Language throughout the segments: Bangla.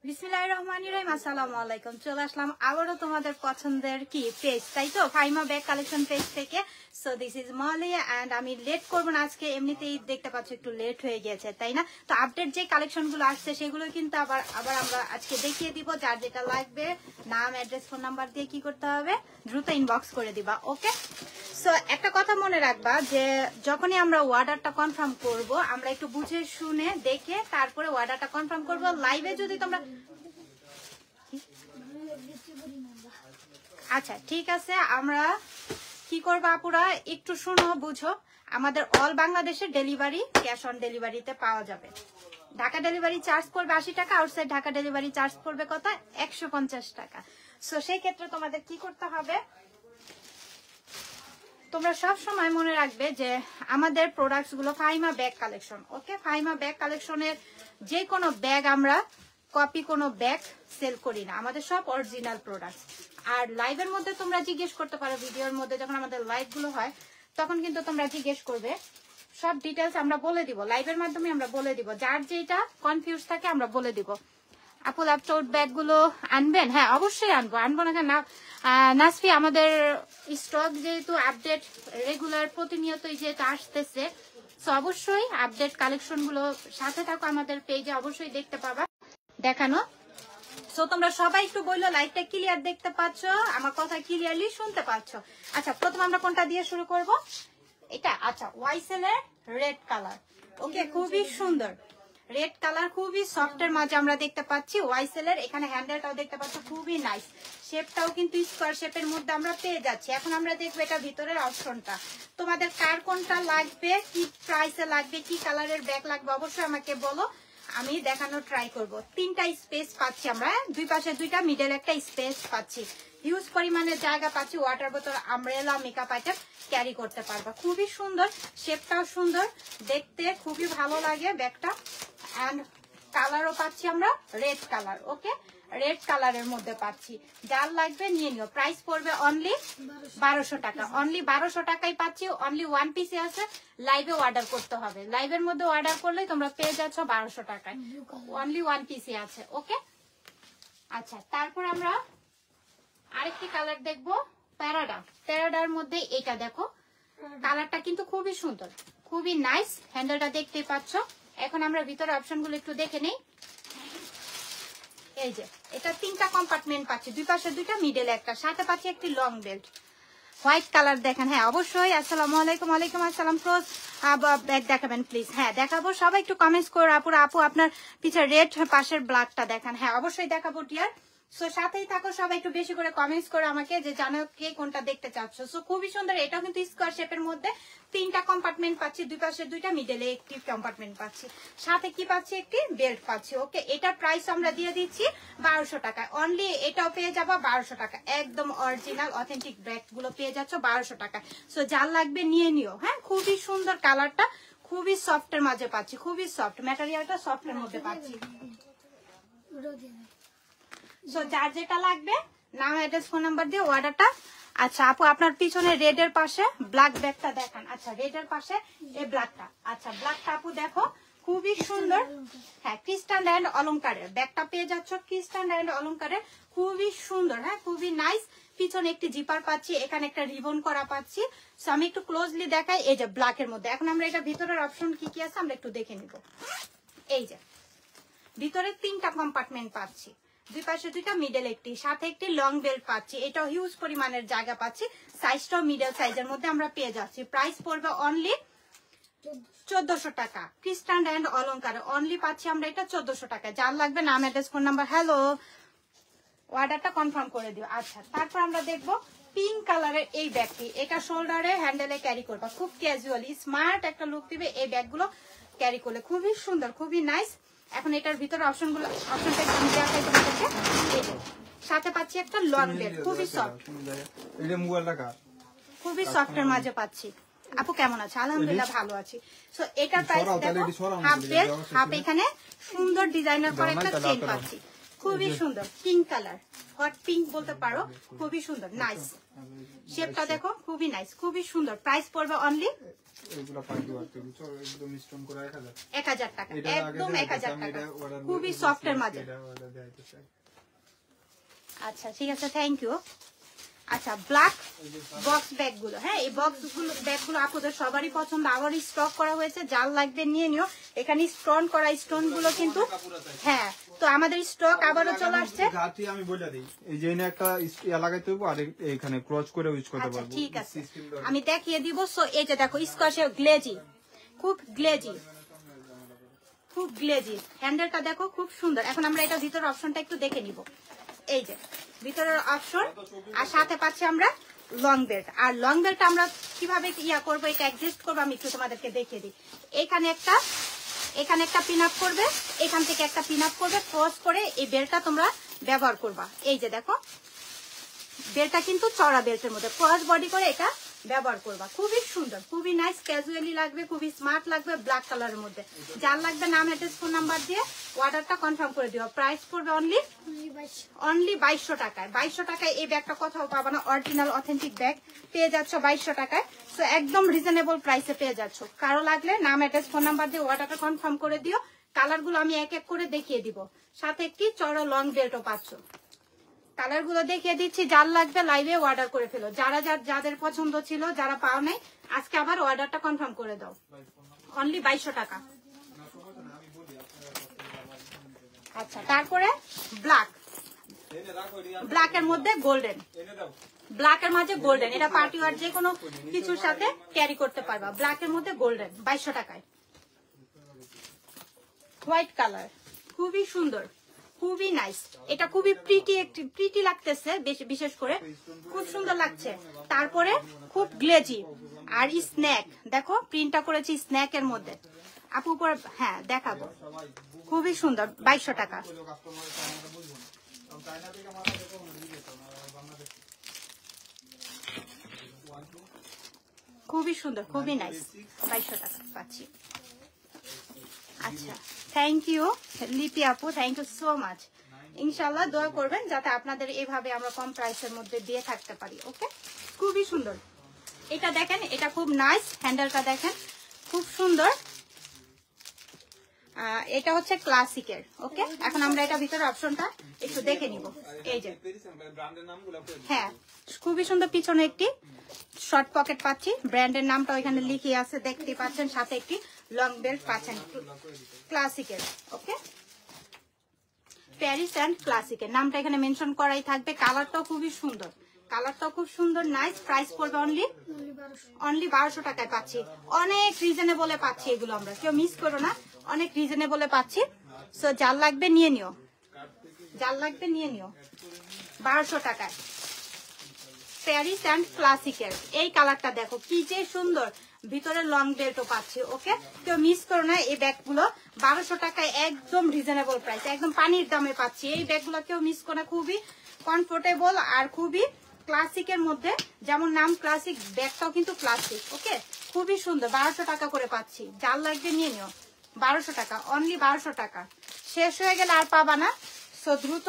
বিসমিল্লাহির রহমানির রহিম। আসসালামু আলাইকুম। চলে আসলাম আবারও তোমাদের পছন্দের কি পেজ, তাই তো, ফাইমা ব্যাগ কালেকশন পেজ থেকে। So this is Moli and আমি লেট করবো না আজকে, এমনিতেই দেখতে পাচ্ছ একটু লেট হয়ে গেছে, তাই না? তো আপডেট যে কালেকশন গুলো আসছে সেগুলো কিন্তু আবার আমরা আজকে দেখিয়ে দিব। যার যেটা লাগবে নাম, অ্যাড্রেস, ফোন নাম্বার দিয়ে কি করতে হবে, দ্রুত ইনবক্স করে দিবা। ওকে, সো একটা কথা মনে রাখবা যে যখনই আমরা অর্ডারটা কনফার্ম করব, আমরা একটু বুঝে শুনে দেখে তারপরে অর্ডারটা কনফার্ম করব। লাইভে যদি তোমরা আচ্ছা ঠিক আছে, আমরা কি করবো আপুরা, একটু শুনো বুঝো। আমাদের অল বাংলাদেশের ডেলিভারি ক্যাশ অন ডেলিভারিতে পাওয়া যাবে। ঢাকা ডেলিভারি চার্জ পড়বে 80 টাকা, আউটসাইড ঢাকা ডেলিভারি চার্জ পড়বে কত, 150 টাকা। সো সেই ক্ষেত্রে তোমাদের কি করতে হবে, তোমরা সব সময় মনে রাখবে যে আমাদের প্রোডাক্টস গুলো ফাইমা ব্যাগ কালেকশন। ওকে, ফাইমা ব্যাগ কালেকশনের যে কোনো ব্যাগ আমরা কপি কোনো ব্যাগ সেল করি না, আমাদের সব অরিজিনাল প্রোডাক্ট। আর লাইভের মধ্যে তোমরা জিজ্ঞেস করতে পারো, ভিডিওর মধ্যে যখন আমাদের লাইভ গুলো হয় তখন কিন্তু তোমরা জিজ্ঞেস করবে, সব ডিটেলস আমরা বলে দিব, লাইভের মাধ্যমে আমরা বলে দিব। যার যেটা কনফিউজ থাকে আমরা বলে দিব। আপু ল্যাপটপ ব্যাগ গুলো আনবেন? হ্যাঁ অবশ্যই আনবো না কেন। নাসফি, আমাদের স্টক যেহেতু আপডেট রেগুলার প্রতিনিয়তই যেটা আসতেছে, তো অবশ্যই আপডেট কালেকশন গুলো সাথে থাকো, আমাদের পেজে অবশ্যই দেখতে পাবা দেখানো। সো তোমরা সবাই একটু বললো লাইভটা ক্লিয়ার দেখতে পাচ্ছ, আমার কথা ক্লিয়ারলি শুনতে পাচ্ছ? আচ্ছা, প্রথম আমরা কোনটা দিয়ে শুরু করব? এটা আচ্ছা, ওয়াইসেল এর রেড কালার। ওকে, খুবই সুন্দর রেড কালার, খুবই সফটের মাঝে আমরা দেখতে পাচ্ছি ওয়াইসেল এর। এখানে হ্যান্ডেলটাও দেখতে পাচ্ছ, খুবই নাইস। শেপটাও কিন্তু স্কোয়ার শেপের মধ্যে আমরা পেয়ে যাচ্ছি। এখন আমরা দেখবো এটা ভিতরের অপশনটা। তোমাদের কার কোনটা লাগবে, কি প্রাইসে লাগবে, কি কালারের ব্যাগ লাগবে অবশ্যই আমাকে বলো, আমি দেখানো ট্রাই করব। তিনটা স্পেস পাচ্ছি আমরা, দুই পাশে দুইটা, মিডল একটা স্পেস পাচ্ছি, হিউজ পরিমাণে জায়গা পাচ্ছি। ওয়াটার বোতল, আমব্রেলা, মেকআপ আইটেম ক্যারি করতে পারবা। খুবই সুন্দর, শেপটাও সুন্দর, দেখতে খুবই ভালো লাগে ব্যাগটা। এন্ড কালারও পাচ্ছি আমরা রেড কালার। ওকে, রেড কালারের মধ্যে পাচ্ছি, যার লাগবে নিয়ে নিও। প্রাইস পড়বে অনলি 1200 টাকা। অনলি 1200 টাকায় পাচ্ছি। অনলি ওয়ান পিসে আছে, লাইভে অর্ডার করতে হবে। লাইভের মধ্যে অর্ডার করলে তোমরা পেয়ে যাচ্ছ 1200 টাকায়। অনলি ওয়ান পিসে আছে। ওকে, আচ্ছা তারপর আমরা আরেকটি কালার দেখবো, প্যারাডার মধ্যে এটা দেখো, কালারটা কিন্তু খুবই সুন্দর, খুবই নাইস। হ্যান্ডেলটা দেখতেই পাচ্ছ। এখন আমরা ভিতরে অপশনগুলো একটু দেখে নেই। এই যে এটা তিনটা কম্পার্টমেন্ট পাচ্ছি, দুই পাশে দুইটা, মিডলে একটা, সাথে পাচ্ছি একটি লং বেল্ট, হোয়াইট কালার। দেখেন, হ্যাঁ অবশ্যই। আসসালামু আলাইকুম। ওয়ালাইকুম আসসালাম। ফ্রোজ ব্যাগ দেখাবেন প্লিজ? হ্যাঁ দেখাবো, সবাই একটু কমেন্টস করে আপু আপনার পিছে রেড পাশের ব্ল্যাকটা দেখান। হ্যাঁ অবশ্যই দেখাবো ডিয়ার। সো সাথেই থাকো, সবাই একটু বেশি করে কমেন্টস করে আমাকে যে জানো কে কোনটা দেখতে চাচ্ছ। সো খুবই সুন্দর, এটাও কিন্তু স্কোয়ার শেপের মধ্যে, তিনটা কম্পার্টমেন্ট পাচ্ছি, দুই পাশে দুইটা, মিডলে একটি কম্পার্টমেন্ট পাচ্ছি, সাথে কি পাচ্ছি, একটি বেল্ট পাচ্ছি। ওকে, এটার প্রাইস আমরা দিয়ে দিচ্ছি 1200 টাকা। অনলি এটাও পেয়ে যাবো 1200 টাকা। একদম অরিজিনাল অথেন্টিক ব্যাগ গুলো পেয়ে যাচ্ছ 1200 টাকা। সো যার লাগবে নিয়ে নিও। হ্যাঁ, খুবই সুন্দর কালারটা, খুবই সফটের মাঝে পাচ্ছি, খুবই সফট, ম্যাটেরিয়ালটা সফটের মধ্যে পাচ্ছি। সো যার যেটা লাগবে নাম, অ্যাড্রেস, ফোন নাম্বার দিয়ে অর্ডারটা। আচ্ছা আপু, আপনার পিছনে রেড এর পাশে ব্ল্যাক ব্যাগটা দেখান। আচ্ছা, রেড এর পাশে এই ব্ল্যাকটা। আচ্ছা, ব্ল্যাকটা আপু দেখো, খুবই সুন্দর। হ্যাঁ, ক্রিস্টাল এন্ড অলংকারের ব্যাগটা পেয়ে যাচ্ছ, ক্রিস্টাল এন্ড অলংকারের, খুবই সুন্দর। হ্যাঁ, খুবই নাইস। পিছনে একটি জিপার পাচ্ছি, এখানে একটা রিবন করা পাচ্ছি। সো আমি একটু ক্লোজলি দেখাই। এই যে ব্ল্যাকের মধ্যে, এখন আমরা এটা ভিতরের অপশন কি কি আছে আমরা একটু দেখে নিব। এই যে ভিতরে তিনটা কম্পার্টমেন্ট পাচ্ছি, দুই পাশে দুইটা, মিডল একটি, সাথে একটি লং বেল্ট পাচ্ছি। এটাও হিউজ পরিমাণের জায়গা পাচ্ছি, সাইজটাও মিডল সাইজের মধ্যে আমরা পেয়ে যাচ্ছি। প্রাইস পড়বে অনলি 1400 টাকা। ক্রিস্টাল এন্ড অলংকার অনলি পাচ্ছি আমরা এটা 1400 টাকা। যার লাগবে নাম, অ্যাড্রেস, ফোন নাম্বার, হ্যালো, অর্ডারটা কনফার্ম করে দিও। আচ্ছা, তারপর আমরা দেখবো পিঙ্ক কালারের এই ব্যাগটি। এটা শোল্ডারে, হ্যান্ডেলে ক্যারি করবা, খুব ক্যাজুয়ালি স্মার্ট একটা লুক দিবে এই ব্যাগগুলো ক্যারি করলে, খুবই সুন্দর, খুবই নাইস। এখন এটার ভিতরে অপশনটা আমি দেখাই তোমাদেরকে। সাথে পাচ্ছি একটা লং বেল্ট, খুবই সফট, খুবই সফটের মাঝে পাচ্ছি। আপু কেমন আছে? আলহামদুলিল্লাহ ভালো আছি। সো এটার প্রাইস দেখো, হাফ বেল্ট, হাফ এখানে সুন্দর ডিজাইনার করে একটা চেন পাচ্ছি, খুবই সুন্দর পিঙ্ক কালার, হট পিঙ্ক বলতে পারো, খুবই সুন্দর নাইস। শেপটা দেখো খুবই নাইস, খুবই সুন্দর। প্রাইস পড়বে অনলি 1000 টাকা, একদম 1000 টাকা, খুবই সফটের মাঝে। আচ্ছা ঠিক আছে, থ্যাংক ইউ। আচ্ছা ব্ল্যাক বক্স ব্যাগ গুলো, হ্যাঁ এই বক্স গুলো ব্যাগ গুলো আপনাদের সবারই পছন্দ, আবার স্টক করা হয়েছে, যার লাগবে নিয়ে নিও। এখানে স্টোন করা, স্টোন গুলো কিন্তু হ্যাঁ, তো আমাদের স্টক আবারও চলে আসছে। আমি বলে দিই, এই যে একটা লাগাইতে হবে আর এখানে ক্রস করে ইউজ করতে আচ্ছা পারবো। ঠিক আছে, আমি দেখিয়ে দিব। সো এই যে দেখো স্কচে গ্লেজি, খুব গ্লেজি, খুব গ্লেজি। হ্যান্ডেলটা দেখো খুব সুন্দর। এখন আমরা এটা ভিতরের অপশনটা একটু দেখে নিব। এই যে ভিতরের অপশন, আর সাথে পাচ্ছি আমরা লং বেল্ট। আর লং বেল্ট আমরা কিভাবে করবো, এটা অ্যাডজাস্ট করবো, আমি একটু তোমাদেরকে দেখিয়ে দিই। এখানে একটা পিন আপ করবে, এখান থেকে একটা পিন আপ করবে, ক্রস করে এই বেল্টটা তোমরা ব্যবহার করবা। এই যে দেখো বেল্টটা কিন্তু চড়া বেল্টের মধ্যে ক্রস বডি করে এটা ব্যবহার করবা, খুবই সুন্দর, খুবই নাইস, ক্যাজুয়ালি লাগবে, খুবই স্মার্ট লাগবে, ব্ল্যাক কালারের মধ্যে। যার লাগবে নাম, অ্যাড্রেস, ফোন নাম্বার দিয়ে অর্ডারটা কনফার্ম করে দিও। প্রাইস পড়বে অনলি 2200 টাকায়। 2200 টাকায় এই ব্যাগটা কোথাও পাবা না, অরিজিনাল অথেন্টিক ব্যাগ পেয়ে যাচ্ছ 2200 টাকায়। সো একদম রিজনেবল প্রাইসে পেয়ে যাচ্ছ। কারো লাগলে নাম, অ্যাড্রেস, ফোন নাম্বার দিয়ে অর্ডারটা কনফার্ম করে দিও। কালারগুলো আমি এক এক করে দেখিয়ে দিব, সাথে একটি চড়া লং বেল্টও পাচ্ছ। কালার গুলো দেখিয়ে দিচ্ছি, যার লাগবে লাইভে অর্ডার করে ফেলো। যাদের পছন্দ ছিল, যারা পাও নাই, আজকে আবার অর্ডারটা কনফার্ম করে দাও। অনলি 2200 টাকা। আচ্ছা তারপরে ব্ল্যাকের মধ্যে গোল্ডেন, ব্ল্যাকের মাঝে গোল্ডেন, এটা পার্টি ওয়ার যে কোনো কিছুর সাথে ক্যারি করতে পারবা। ব্ল্যাকের মধ্যে গোল্ডেন 2200 টাকায়। হোয়াইট কালার, খুবই সুন্দর, খুবই নাইস। এটা খুবই প্রিটি লাগতেছে, বিশেষ করে খুব সুন্দর লাগছে। তারপরে খুব গ্লেজি আর স্ন্যাক, দেখো প্রিন্টটা করেছি স্ন্যাকের মধ্যে। আপু উপরে হ্যাঁ দেখাবো, খুবই সুন্দর, 2200 টাকা। খুবই সুন্দর, খুবই নাইস, 2200 টাকা পাচ্ছি। আচ্ছা থ্যাংক ইউ লিপি আপু, থ্যাংক ইউ সো মাচ। ইনশাল্লাহ দোয়া করবেন যাতে আপনাদের এইভাবে আমরা কম প্রাইসের মধ্যে দিয়ে থাকতে পারি। ওকে, খুবই সুন্দর। এটা দেখেন, এটা খুব নাইস, হ্যান্ডেলটা দেখেন খুব সুন্দর। এটা হচ্ছে ক্লাসিকের। ওকে, এখন আমরা এটা ভিতরে অপশনটা একটু দেখে নিব। এই যে হ্যাঁ খুবই সুন্দর, পিছনে একটি শর্ট পকেট পাচ্ছি, ব্র্যান্ডের নামটা এখানে লিখে আছে দেখতে পাচ্ছেন, সাথে একটি লং বেল্ট পাচ্ছেন ক্লাসিকের। ওকে, প্যারিস অ্যান্ড ক্লাসিকের নামটা এখানে মেনশন করাই থাকবে। কালারটাও খুবই সুন্দর, কালারটাও খুব সুন্দর, নাইস। প্রাইস পড়বে অনলি 1200 টাকায় পাচ্ছি। অনেক রিজনেবলে পাচ্ছি এগুলো, আমরা কেউ মিস করো না, অনেক রিজনেবলে পাচ্ছি। সো যার লাগবে নিয়ে নিও, যার লাগবে নিয়ে নিও। 1200 টাকায় প্যারিস অ্যান্ড ক্লাসিকের এই কালারটা দেখো কি যে সুন্দর, ভিতরে লং বেল্টও পাচ্ছি। ওকে, কেউ মিস করো না, এই ব্যাগগুলো 1200 টাকায় একদম রিজনেবল প্রাইস, একদম পানির দামে পাচ্ছি। এই ব্যাগগুলো কেউ মিস করো না, খুবই কমফোর্টেবল আর খুবই ক্লাসিকের মধ্যে, যেমন নাম ক্লাসিক, ব্যাগটাও কিন্তু ক্লাসিক। ওকে, খুবই সুন্দর, 1200 টাকা করে পাচ্ছি। যার লাগবে নিয়ে নিও, 1200 টাকা, অনলি 1200 টাকা। শেষ হয়ে গেলে আর পাবা না, সো দ্রুত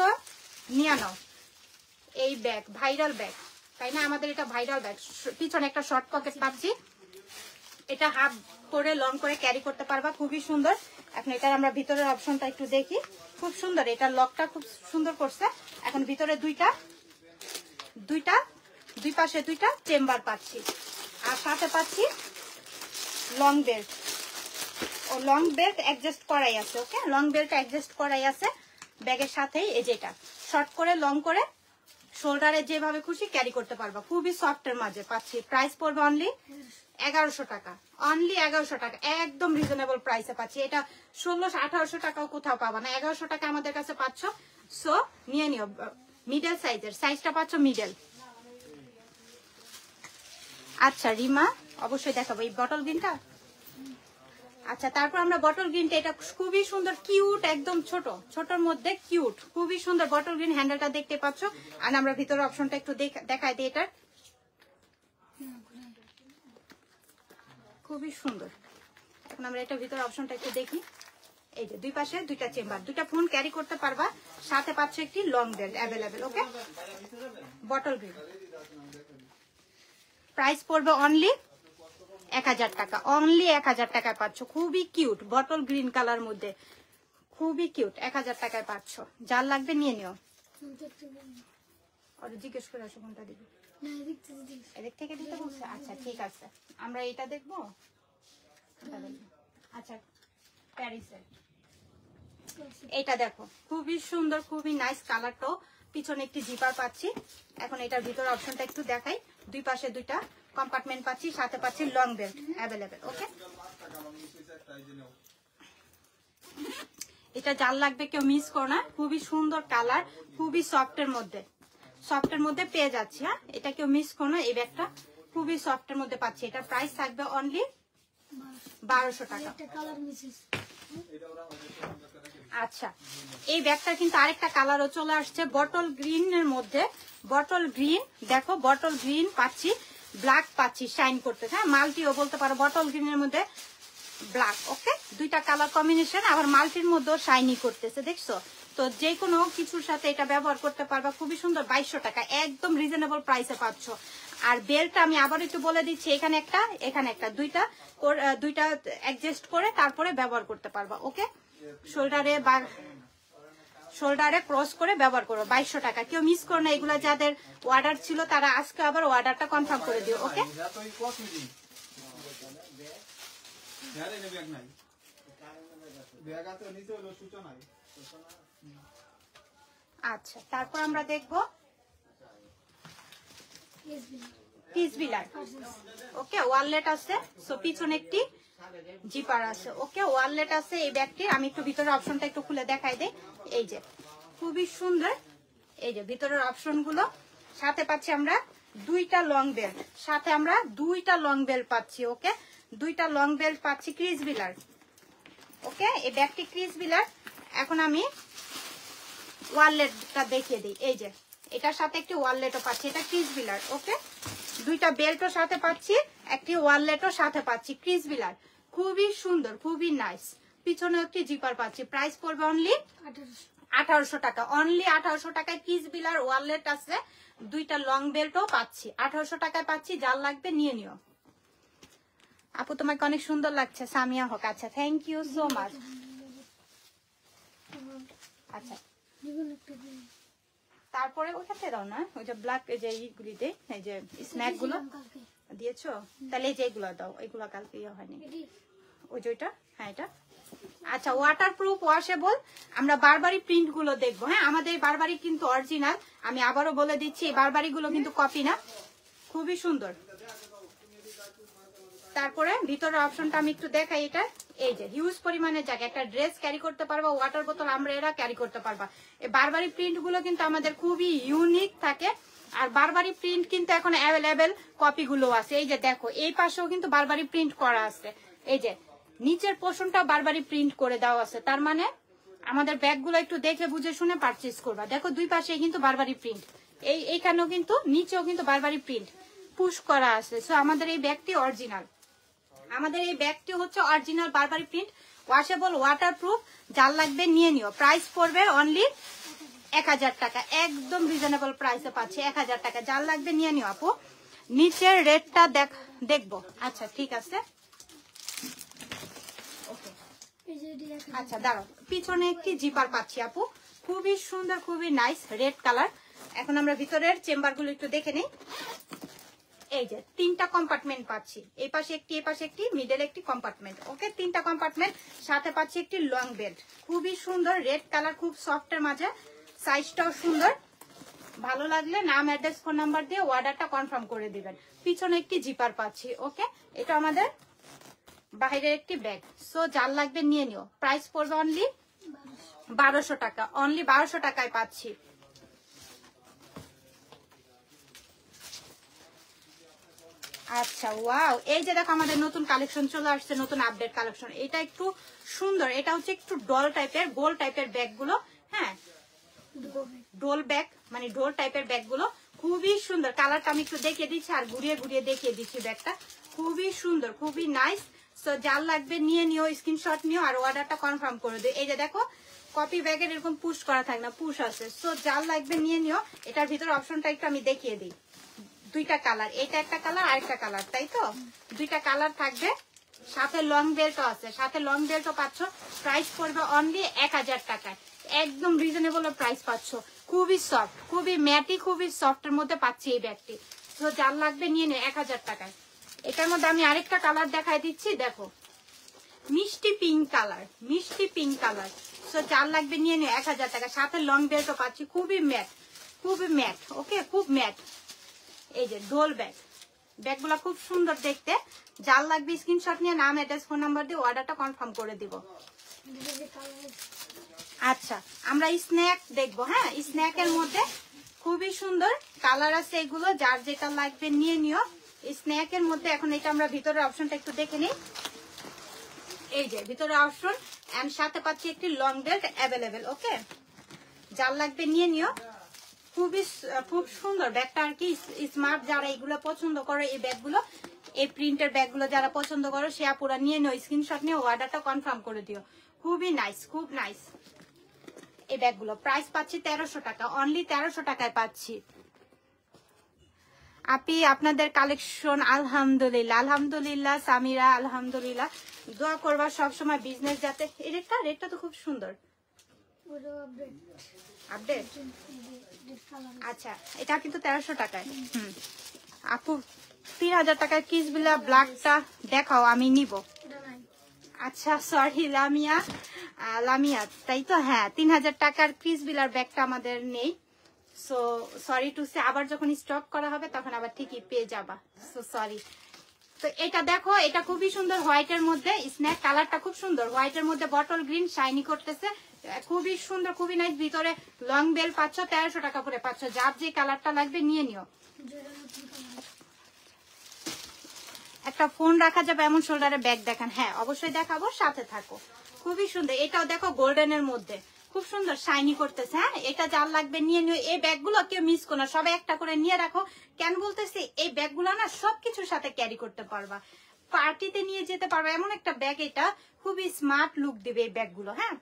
নিয়ে নাও। এই ব্যাগ ভাইরাল ব্যাগ, তাই না? আমাদের এটা ভাইরাল ব্যাগ। পিছনে একটা শর্ট পকেট পাচ্ছি, এটা হাফ করে লং করে ক্যারি করতে পারবা, খুবই সুন্দর। এখন এটার আমরা ভিতরের অপশনটা একটু দেখি, খুব সুন্দর, এটার লকটা খুব সুন্দর করছে। এখন ভিতরে দুই পাশে দুইটা চেম্বার পাচ্ছি, আর সাথে পাচ্ছি লং বেল্ট। ও লং বেল্ট অ্যাডজাস্ট করাই আছে। ওকে, লং বেল্ট অ্যাডজাস্ট করাই আছে ব্যাগের সাথেই। এই যেটা শর্ট করে লং করে শোল্ডারে যেভাবে খুশি ক্যারি করতে পারবা, খুবই সফটের মাঝে পাচ্ছি। প্রাইস পড়বে অনলি 1100 টাকা, অনলি 1100 টাকা, একদম রিজনেবল প্রাইসে পাচ্ছি। এটা 1600-1800 টাকাও কোথাও পাবা না, 1100 টাকা আমাদের কাছে পাচ্ছ। সো নিয়ে নিও, মিডল সাইজের, সাইজটা পাচ্ছ মিডল। আচ্ছা রিমা অবশ্যই দেখাবো এই বটল গ্রিনটা। আচ্ছা তারপর আমরা বটল গ্রিনটা, এটা খুবই সুন্দর, কিউট, একদম ছোটর মধ্যে কিউট, খুবই সুন্দর বটল গ্রিন। হ্যান্ডেলটা দেখতে পাচ্ছ। আর আমরা ভিতরে অপশনটা একটু দেখাই দিই, এটার খুবই সুন্দর। এখন আমরা এটা ভিতরে অপশনটা একটু দেখি। এই যে দুই পাশে দুইটা চেম্বার, দুইটা ফোন ক্যারি করতে পারবা, সাথে পাচ্ছ একটি লং বেল্ট অ্যাভেলেবেল। ওকে, বটল গ্রিন, প্রাইস পড়বে অনলি 1000 টাকা, অনলি 1000 টাকায় পাচ্ছ। খুবই কিউট বটল গ্রিন কালার মধ্যে, খুবই কিউট, 1000 টাকায় পাচ্ছ। যার লাগবে নিয়ে নিও। জিজ্ঞেস করে আসো কোনটা দিবি, এদিক থেকে দিতে বলছে। আচ্ছা ঠিক আছে, আমরা এটা দেখবো। আচ্ছা প্যারিসের এটা দেখো, খুবই সুন্দর, খুবই নাইস কালারটাও। পিছনে একটি জিপার পাচ্ছি। এখন এটার ভিতর অপশনটা একটু দেখাই। দুই পাশে দুইটা কম্পার্টমেন্ট পাচ্ছি, সাথে পাচ্ছি লং বেল্ট অ্যাভেলেবেল। ওকে, এটা যার লাগবে কেউ মিস করো না, খুবই সুন্দর কালার, খুবই সফটের মধ্যে, সফটের মধ্যে পেয়ে যাচ্ছি। হ্যাঁ, এটা কেউ মিস করো না, এই ব্যাগটা খুবই সফটের মধ্যে পাচ্ছি। এটা প্রাইস থাকবে অনলি 1200 টাকা। আচ্ছা, এই ব্যাগটা কিন্তু আরেকটা কালারও চলে আসছে বটল গ্রিন এর মধ্যে। বটল গ্রিন দেখো, বটল গ্রিন পাচ্ছি, ব্ল্যাক পাচ্ছি শাইন করতে। হ্যাঁ, মাল্টিও বলতে পারো, বটল গ্রিনের মধ্যে ব্ল্যাক। ওকে, দুইটা কালার কম্বিনেশন, আবার মাল্টির মধ্যেও শাইনি করতেছে, দেখছো? তো যে কোনো কিছুর সাথে এটা ব্যবহার করতে পারবা। খুবই সুন্দর, 2200 টাকা, একদম রিজনেবল প্রাইসে পাচ্ছ। আর বেল্ট আমি আবার একটু বলে দিচ্ছি, এখানে একটা, এখানে একটা, দুইটা অ্যাডজাস্ট করে তারপরে ব্যবহার করতে পারবা। ওকে, শোল্ডারে বা শোল্ডারে ক্রস করে ব্যবহার করো। 2200 টাকা, কেউ মিস করো না। এগুলা যাদের অর্ডার ছিল তারা আজকে আবার অর্ডারটা কনফার্ম করে দিও। ওকে, আচ্ছা তারপর আমরা দেখবো পিস বিলার। ওকে, ওয়ালেট আছে, সো পিছনে একটি জিপার আছে। ওকে, ওয়ালেট আছে এই ব্যাগটি। আমি একটু ভিতরের অপশনটা একটু খুলে দেখাই দেই। এই যে খুবই সুন্দর, এই যে ভিতরের অপশন গুলো। সাথে পাচ্ছি আমরা দুইটা লং বেল্ট, সাথে আমরা দুইটা লং বেল্ট পাচ্ছি। ওকে, দুইটা লং বেল্ট পাচ্ছি ক্রিস বিলার। ওকে, এই ব্যাগটি ক্রিস বিলার। এখন আমি ওয়ালেটটা দেখিয়ে দিই। এই যে এটার সাথে একটি ওয়ালেটও পাচ্ছি, এটা ক্রিস বিলার। ওকে, দুইটা বেল্টও সাথে পাচ্ছি, একটি ওয়ালেটও সাথে পাচ্ছি, ক্রিস বিলার। খুবই সুন্দর, খুবই নাইস। পিছনে একটি জিপার পাচ্ছি। প্রাইস পড়বে অনলি 1800 টাকা, অনলি 1800 টাকায় ক্রিস বিলার ওয়ালেট আছে, দুইটা লং বেল্টও পাচ্ছি। 1800 টাকায় পাচ্ছি, যার লাগবে নিয়ে নিও। আপু তোমাকে অনেক সুন্দর লাগছে, সামিয়া হক। আচ্ছা, থ্যাংক ইউ সো মাচ। আচ্ছা, তারপরে ওটাতে দাও না, ওই যে ব্ল্যাক, এই যে এইগুলিতে, এই যে স্ন্যাক গুলো দিয়েছো, তাহলে এই যে এগুলো দাও, এগুলো কালকে ইয়ে হয়নি, ওই যে ওইটা। হ্যাঁ, এটা আচ্ছা, ওয়াটারপ্রুফ ওয়াশেবল। আমরা বারবারি প্রিন্ট গুলো দেখবো। হ্যাঁ, আমাদের বারবারি কিন্তু অরিজিনাল, আমি আবারও বলে দিচ্ছি, এই বারবারি গুলো কিন্তু কপি না, খুবই সুন্দর। তারপরে ভিতরের অপশনটা আমি একটু দেখাই। এটা এই যে হিউজ পরিমাণে জায়গা, একটা ড্রেস ক্যারি করতে পারবা, ওয়াটার বোতল আমব্রেলা ক্যারি করতে পারবা। এই বারবারি প্রিন্ট গুলো কিন্তু আমাদের খুবই ইউনিক থাকে। আর বারবারি প্রিন্ট কিন্তু এখন অ্যাভেলেবেল কপি গুলো আছে। এই যে দেখো, এই পাশেও কিন্তু বারবারি প্রিন্ট করা আছে। এই যে নিচের পোর্শনটাও বারবারি প্রিন্ট করে দেওয়া আছে। তার মানে আমাদের ব্যাগ গুলো একটু দেখে বুঝে শুনে পারচেজ করবা। দেখো দুই পাশে কিন্তু বারবারি প্রিন্ট, এইখানেও কিন্তু, নিচেও কিন্তু বারবারি প্রিন্ট পুশ করা আছে। সো আমাদের এই ব্যাগটি অরিজিনাল, আমাদের এই ব্যাগটি হচ্ছে অরিজিনাল বারবারি প্রিন্ট, ওয়াশেবল, ওয়াটারপ্রুফ। যার লাগবে নিয়ে নিও। প্রাইস পড়বে অনলি 1000 টাকা, একদম রিজনেবল প্রাইসে পাচ্ছি, 1000 টাকা। যার লাগবে নিয়ে নিও আপু। নিচের রেটটা দেখবো। আচ্ছা ঠিক আছে, আচ্ছা দাঁড়াও। পিছনে একটি জিপার পাচ্ছি আপু, খুবই সুন্দর, খুবই নাইস, রেড কালার। এখন আমরা ভিতরের চেম্বার গুলো একটু দেখে নিই। এই যে তিনটা কম্পার্টমেন্ট পাচ্ছি, এই পাশে একটি, এই পাশে একটি, মিডল একটি কম্পার্টমেন্ট। ওকে, তিনটা কম্পার্টমেন্ট, সাথে পাচ্ছি একটি লং বেল্ট, খুবই সুন্দর, রেড কালার, খুব সফটের মাঝে, সাইজটাও সুন্দর। ভালো লাগলে নাম, অ্যাড্রেস, ফোন নাম্বার দিয়ে অর্ডারটা কনফার্ম করে দিবেন। পিছনে একটি জিপার পাচ্ছি। ওকে, এটা আমাদের বাইরের একটি ব্যাগ। সো যার লাগবে নিয়ে নিও। প্রাইস পড়বে অনলি 1200 টাকা, অনলি 1200 টাকায় পাচ্ছি। আচ্ছা, ওয়াও, এই যে দেখো আমাদের নতুন কালেকশন চলে আসছে, নতুন আপডেট কালেকশন। এটা একটু সুন্দর, এটা হচ্ছে একটু ডল টাইপের, গোল টাইপের ব্যাগ গুলো। হ্যাঁ, ডোল ব্যাগ, মানে ডোল টাইপের ব্যাগ গুলো খুবই সুন্দর। কালারটা আমি একটু দেখিয়ে দিচ্ছি, আর ঘুরিয়ে ঘুরিয়ে দেখিয়ে দিচ্ছি। ব্যাগটা খুবই সুন্দর, খুবই নাইস, সো যার লাগবে নিয়ে নিও, স্ক্রিনশট নিও আর অর্ডারটা কনফার্ম করে দিও। এই যে দেখো কপি ব্যাগের এরকম পুশ করা থাকে না, পুশ আছে। সো যার লাগবে নিয়ে নিও। এটার ভিতরে অপশনটা একটু আমি দেখিয়ে দিই। দুইটা কালার, এটা একটা কালার আর একটা কালার, তাই তো দুইটা কালার থাকবে। সাথে লং বেল্টও আছে, সাথে লং বেল্টও পাচ্ছ। প্রাইস পড়বে অনলি 1000 টাকায়, একদম রিজনেবল প্রাইস পাচ্ছ। খুবই সফট, খুবই ম্যাটি, খুবই সফটের মধ্যে পাচ্ছি এই ব্যাগটি। তো যার লাগবে নিয়ে নিও 1000 টাকায়। এটার মধ্যে আমি আরেকটা কালার দেখাই দিচ্ছি, দেখো মিষ্টি পিঙ্ক কালার, মিষ্টি পিঙ্ক কালার। সো যার লাগবে নিয়ে নিও 1000 টাকা। সাথে লং বেল্টও পাচ্ছি, খুবই ম্যাট, খুবই ম্যাট। ওকে, খুব ম্যাট। এই যে ডোল ব্যাগ, ব্যাগগুলো খুব সুন্দর দেখতে। যার লাগবে স্ক্রিনশট নিয়ে নাম, অ্যাড্রেস, ফোন নাম্বার দিয়ে অর্ডারটা কনফার্ম করে দিব। আচ্ছা, আমরা স্ন্যাক দেখবো। হ্যাঁ, স্ন্যাকের মধ্যে খুবই সুন্দর কালার আছে এগুলো, যার যেটা লাগবে নিয়ে নিও। স্ন্যাকের মধ্যে এখন এটা আমরা ভিতরের অপশনটা একটু দেখে নিই। এই যে ভিতরে অপশন এন্ড সাথে পাচ্ছি একটি লং বেল্ট অ্যাভেলেবেল। ওকে, যার লাগবে নিয়ে নিও। খুব সুন্দর ব্যাগটা আর কি। স্মার্ট যারা এগুলো পছন্দ করে, এই ব্যাগগুলো, এই প্রিন্টের ব্যাগগুলো যারা পছন্দ করো সে পুরা নিয়ে নিও, স্ক্রিনশট নিয়ে অর্ডারটা কনফার্ম করে দিও। খুবই নাইস, খুব নাইস এই ব্যাগগুলো। প্রাইস পাচ্ছি 1300 টাকা, অনলি 1300 টাকায় পাচ্ছি। আপি আপনাদের কালেকশন আলহামদুলিল্লাহ, আলহামদুলিল্লাহ সামিরা, আলহামদুলিল্লাহ। দোয়া করবা সবসময় বিজনেস যাতে। এই রেটটা তো খুব সুন্দর, আপডেট। আচ্ছা, এটা কিন্তু 1300 টাকায়। আপু 3000 টাকার কিসবিলা ব্ল্যাকটা দেখাও, আমি নিব। আচ্ছা সরি লামিয়া, লামিয়া তাই তো। হ্যাঁ, 3000 টাকার কিসবিলার ব্যাগটা আমাদের নেই। সো সরি টু সে, আবার যখন স্টক করা হবে তখন আবার ঠিকই পেয়ে যাবা। So sorry. তো এটা দেখো, এটা খুবই সুন্দর হোয়াইটের মধ্যে। স্ন্যাক কালারটা খুব সুন্দর, হোয়াইটের মধ্যে বটল গ্রিন শাইনি করতেছে, খুবই সুন্দর, খুবই নাইস। ভিতরে লং বেল পাচ্ছ, 1300 টাকা করে পাচ্ছ। যার যে কালারটা লাগবে নিয়ে নিও। একটা ফোন রাখা যাবে এমন শোল্ডারে ব্যাগ দেখেন। হ্যাঁ অবশ্যই দেখাবো, সাথে থাকো। খুবই সুন্দর, এটাও দেখো গোল্ডেনের মধ্যে খুব সুন্দর শাইনি করতেছে। হ্যাঁ, এটা যার লাগবে নিয়ে নিও। এই ব্যাগগুলো কেউ মিস করো না, সবাই একটা করে নিয়ে রাখো। কেন বলতেছি, এই ব্যাগগুলো না সবকিছুর সাথে ক্যারি করতে পারবা, পার্টিতে নিয়ে যেতে পারবা, এমন একটা ব্যাগ। এটা খুবই স্মার্ট লুক দিবে এই ব্যাগগুলো। হ্যাঁ,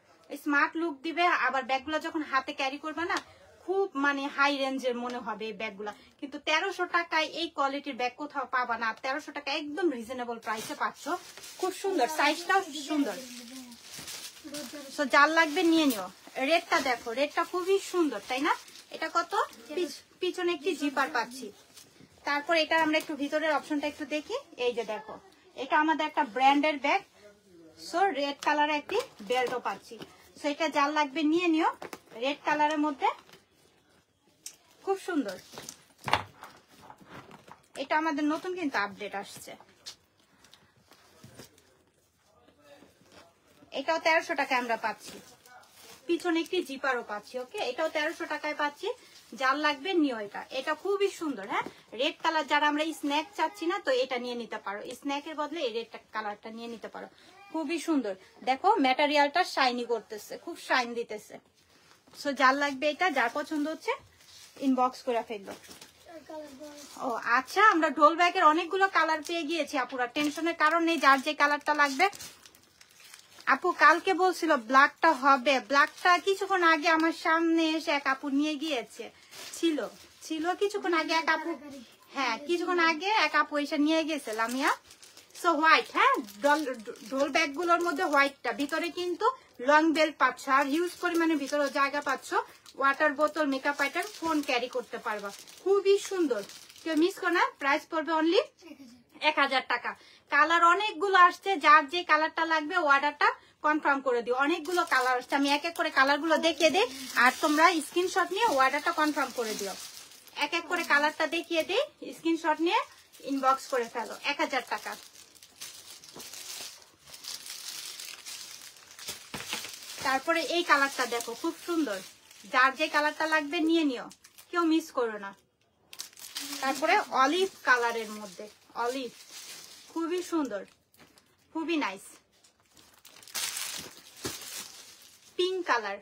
স্মার্ট লুক দিবে। আবার ব্যাগগুলো যখন হাতে ক্যারি করবে না, খুব মানে হাই রেঞ্জের মনে হবে এই ব্যাগগুলা। কিন্তু 1300 টাকায় এই কোয়ালিটির ব্যাগ কোথাও পাবা না। 1300 টাকা একদম রিজনেবল প্রাইসে পাচ্ছ। খুব সুন্দর, সাইজটাও সুন্দর। সো যার লাগবে নিয়ে নিও। রেটটা দেখো, রেটটা খুবই সুন্দর, তাই না? এটা কত? পিছনে একটি জিপার পাচ্ছি। তারপর এটা আমরা একটু ভিতরের অপশনটা একটু দেখি। এই যে দেখো, এটা আমাদের একটা ব্র্যান্ডের ব্যাগ। সো রেড কালারে একটি বেল্টও পাচ্ছি। সো এটা যার লাগবে নিয়ে নিও, রেড কালারের মধ্যে খুব সুন্দর। এটা আমাদের নতুন কিন্তু আপডেট আসছে। এটাও 1300 টাকায় আমরা পাচ্ছি। পিছনে একটি জিপারও পাচ্ছি। ওকে, এটাও 1300 টাকায় পাচ্ছি। যার লাগবে নিও। এটা খুবই সুন্দর। হ্যাঁ, রেড কালার যারা আমরা স্ন্যাক চাচ্ছি না, তো এটা নিয়ে নিতে পারো। স্ন্যাকের বদলে এই রেড কালারটা নিয়ে নিতে পারো। খুবই সুন্দর, দেখো ম্যাটেরিয়ালটা শাইনি করতেছে, খুব শাইন দিতেছে। সো যার লাগবে এটা, যার পছন্দ হচ্ছে ইনবক্স করে ফেললো। ও আচ্ছা, আমরা ডোল ব্যাগের অনেকগুলো কালার পেয়ে গিয়েছি আপুরা, টেনশনের কারণ নেই। যার যে কালারটা লাগবে। আপু কালকে বলছিল ব্ল্যাকটা হবে, ব্ল্যাকটা কিছুক্ষণ আগে আমার সামনে এসে এক আপু নিয়ে গিয়েছে। ছিল কিছুক্ষণ আগে এক আপু। হ্যাঁ, কিছুক্ষণ আগে এক আপু এসে নিয়ে গেছে লামিয়া। So white. হ্যাঁ, ডোল ব্যাগগুলোর মধ্যে হোয়াইটটা, ভিতরে কিন্তু লং বেল্ট পাচ্ছ, আর হিউজ পরিমাণে ভিতরে জায়গা পাচ্ছ। ওয়াটার বোতল, মেকআপ আইটেম, ফোন ক্যারি করতে পারবা। খুবই সুন্দর, কেউ মিস করো না। প্রাইস পড়বে অনলি 1000 টাকা। কালার অনেকগুলো আসছে, যার যে কালারটা লাগবে অর্ডারটা কনফার্ম করে দিও। অনেকগুলো কালার আসছে, আমি এক এক করে কালারগুলো দেখিয়ে দিই, আর তোমরা স্ক্রিনশট নিয়ে অর্ডারটা কনফার্ম করে দিও। এক এক করে কালারটা দেখিয়ে দিই, স্ক্রিনশট নিয়ে ইনবক্স করে ফেলো। 1000 টাকা। তারপরে এই কালারটা দেখো, খুব সুন্দর। যার যে কালারটা লাগবে নিয়ে নিও, কেউ মিস করো না। তারপরে অলিভ কালারের মধ্যে, অলিভ খুবই সুন্দর, খুবই নাইস। পিঙ্ক কালার,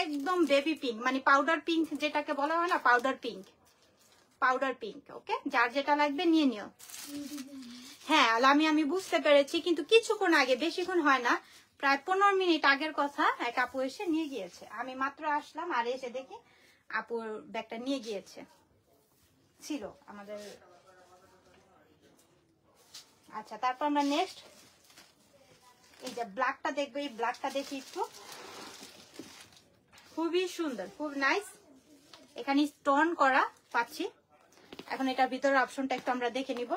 একদম বেবি পিঙ্ক, মানে পাউডার পিঙ্ক যেটাকে বলা হয় না, powder pink. Powder pink. Okay, যার যেটা লাগবে নিয়ে নিও। হ্যাঁ আমি বুঝতে পেরেছি, কিন্তু কিছুক্ষণ আগে, বেশিক্ষণ হয় না, প্রায় 15 মিনিট আগের কথা এক আপু এসে নিয়ে গিয়েছে। আমি মাত্র আসলাম আর এসে দেখি আপুর ব্যাগটা নিয়ে গিয়েছে, ছিল আমাদের। আচ্ছা, তারপর আমরা নেক্সট এই যে ব্ল্যাকটা দেখবো। এই ব্ল্যাকটা দেখি একটু, খুবই সুন্দর, খুব নাইস। এখানে স্টোন করা পাচ্ছি। এখন এটার ভিতরের অপশনটা একটু আমরা দেখে নিব।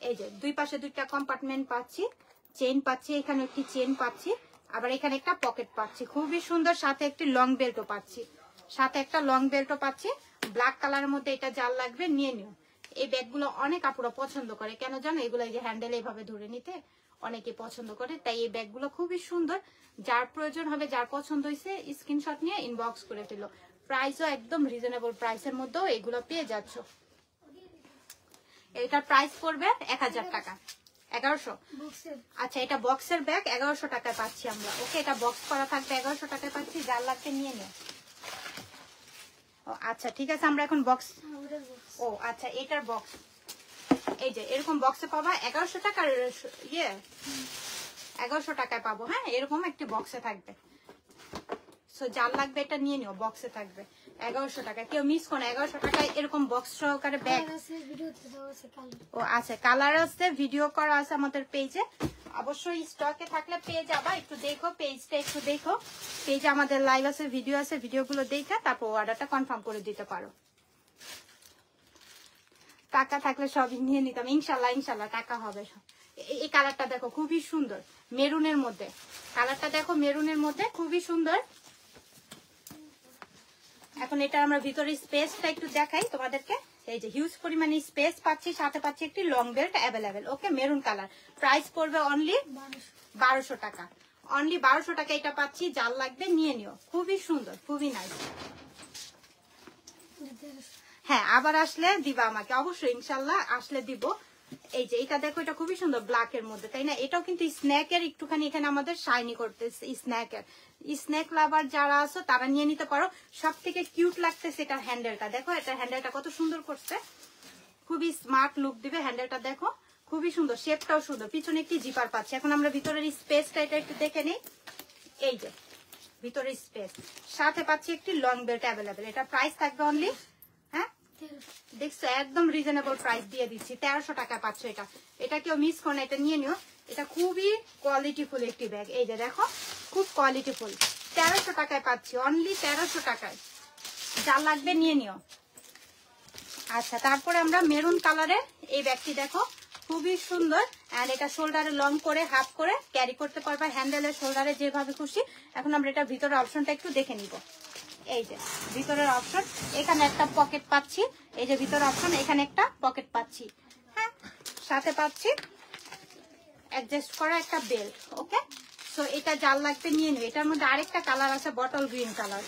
এই যে দুই পাশে দুইটা কম্পার্টমেন্ট পাচ্ছি, চেইন পাচ্ছি, এখানে একটি চেইন পাচ্ছি, আবার এখানে একটা পকেট পাচ্ছি, খুবই সুন্দর। সাথে একটি লং বেল্টও পাচ্ছি, সাথে একটা লং বেল্টও পাচ্ছি। ব্ল্যাক কালারের মধ্যে এটা যার লাগবে নিয়ে নিও। এই ব্যাগগুলো অনেক আপুরা পছন্দ করে, কেন জানো? এগুলো যে হ্যান্ডেল এইভাবে ধরে নিতে অনেকে পছন্দ করে, তাই এই ব্যাগগুলো খুবই সুন্দর। যার প্রয়োজন হবে, যার পছন্দ হয়েছে, স্ক্রিনশট নিয়ে ইনবক্স করে ফেলো। প্রাইসও একদম রিজনেবল প্রাইসের মধ্যেও এগুলো পেয়ে যাচ্ছ। এটার প্রাইস পড়বে 1000 টাকা, 1100। আচ্ছা, এটা বক্সের ব্যাগ 1100 টাকায় পাচ্ছি আমরা। ওকে, এটা বক্স করা থাকবে, 1100 টাকায় পাচ্ছি। যার লাগবে নিয়ে নিও। ও আচ্ছা, ঠিক আছে, আমরা এখন বক্স। ও আচ্ছা, এটার বক্স এই যে এরকম বক্সে পাবা 1100 টাকার 1100 টাকায় পাবো। হ্যাঁ, এরকম একটি বক্সে থাকবে। সো যার লাগবে এটা নিয়ে নিও, বক্সে থাকবে 1100 টাকা। কেউ মিস করো না, 1100 টাকায় এরকম বক্স সহকারে ব্যাগ। ও আচ্ছা, কালার আছে, ভিডিও করা আছে আমাদের পেজে। অবশ্যই স্টকে থাকলে পেয়ে যাবা। একটু দেখো পেজটা, একটু দেখো পেজে আমাদের লাইভ আছে, ভিডিও আছে। ভিডিওগুলো দেখে তারপর অর্ডারটা কনফার্ম করে দিতে পারো। টাকা থাকলে সবই নিয়ে নিতাম, ইনশাল্লাহ ইনশাল্লাহ টাকা হবে। এই কালারটা দেখো, খুবই সুন্দর, মেরুনের মধ্যে। কালারটা দেখো, মেরুনের মধ্যে খুবই সুন্দর। এখন এটা আমরা ভিতরে স্পেসটা একটু দেখাই তোমাদেরকে। এই যে হিউজ পরিমাণে স্পেস পাচ্ছি, সাথে পাচ্ছি একটি লং বেল্ট অ্যাভেলেবেল। ওকে, মেরুন কালার। প্রাইস পড়বে অনলি 1200 টাকা। অনলি 1200 টাকা এটা পাচ্ছি। যার লাগবে নিয়ে নিও, খুবই সুন্দর, খুবই নাইস। হ্যাঁ, আবার আসলে দিবা আমাকে, অবশ্যই ইনশাল্লাহ আসলে দিব। এই যে এটা দেখো, এটা খুবই সুন্দর ব্ল্যাক এর মধ্যে, তাই না? এটাও কিন্তু স্ন্যাকের একটুখানি এখানে আমাদের শাইনি করতেছে। স্ন্যাকের, স্ন্যাক লাভার যারা আছো তারা নিয়ে নিতে পারো। সব থেকে কিউট লাগতেছে এটার হ্যান্ডেলটা দেখো, এটা হ্যান্ডেলটা কত সুন্দর করছে, খুবই স্মার্ট লুক দিবে। হ্যান্ডেলটা দেখো, খুবই সুন্দর, শেপটাও সুন্দর। পিছনে একটি জিপার পাচ্ছি। এখন আমরা ভিতরের স্পেসটা এটা একটু দেখে নিই। এই যে ভিতরের স্পেস, সাথে পাচ্ছি একটি লং বেল্ট অ্যাভেলেবেল। এটা প্রাইস থাকবে অনলি, হ্যাঁ দেখছো, একদম রিজনেবল প্রাইস দিয়ে দিচ্ছি। 1300 টাকা পাচ্ছ এটা। এটা কেউ মিস করো না, এটা নিয়ে নিও। এটা খুবই কোয়ালিটিফুল একটি ব্যাগ। এই যে দেখো, খুব কোয়ালিটিফুল। 1300 টাকায় পাচ্ছি, অনলি 1300 টাকায়। যা লাগবে নিয়ে নিও। আচ্ছা, তারপরে আমরা মেরুন কালারের এই ব্যাগটি দেখো, খুবই সুন্দর। এন্ড এটা শোল্ডারে লং করে হাফ করে ক্যারি করতে পারবা, হ্যান্ডেলের শোল্ডারে যেভাবে খুশি। এখন আমরা এটা ভিতরের অপশনটা একটু দেখে নিব। এই যে ভিতরের অপশন, এখানে একটা পকেট পাচ্ছি। এই যে ভিতরের অপশন, এখানে একটা পকেট পাচ্ছি। হ্যাঁ, সাথে পাচ্ছি অ্যাডজাস্ট করা একটা বেল্ট। ওকে, সো এটা যার লাগবে নিয়ে নিও। এটার মধ্যে আরেকটা কালার আছে, বটল গ্রিন কালার।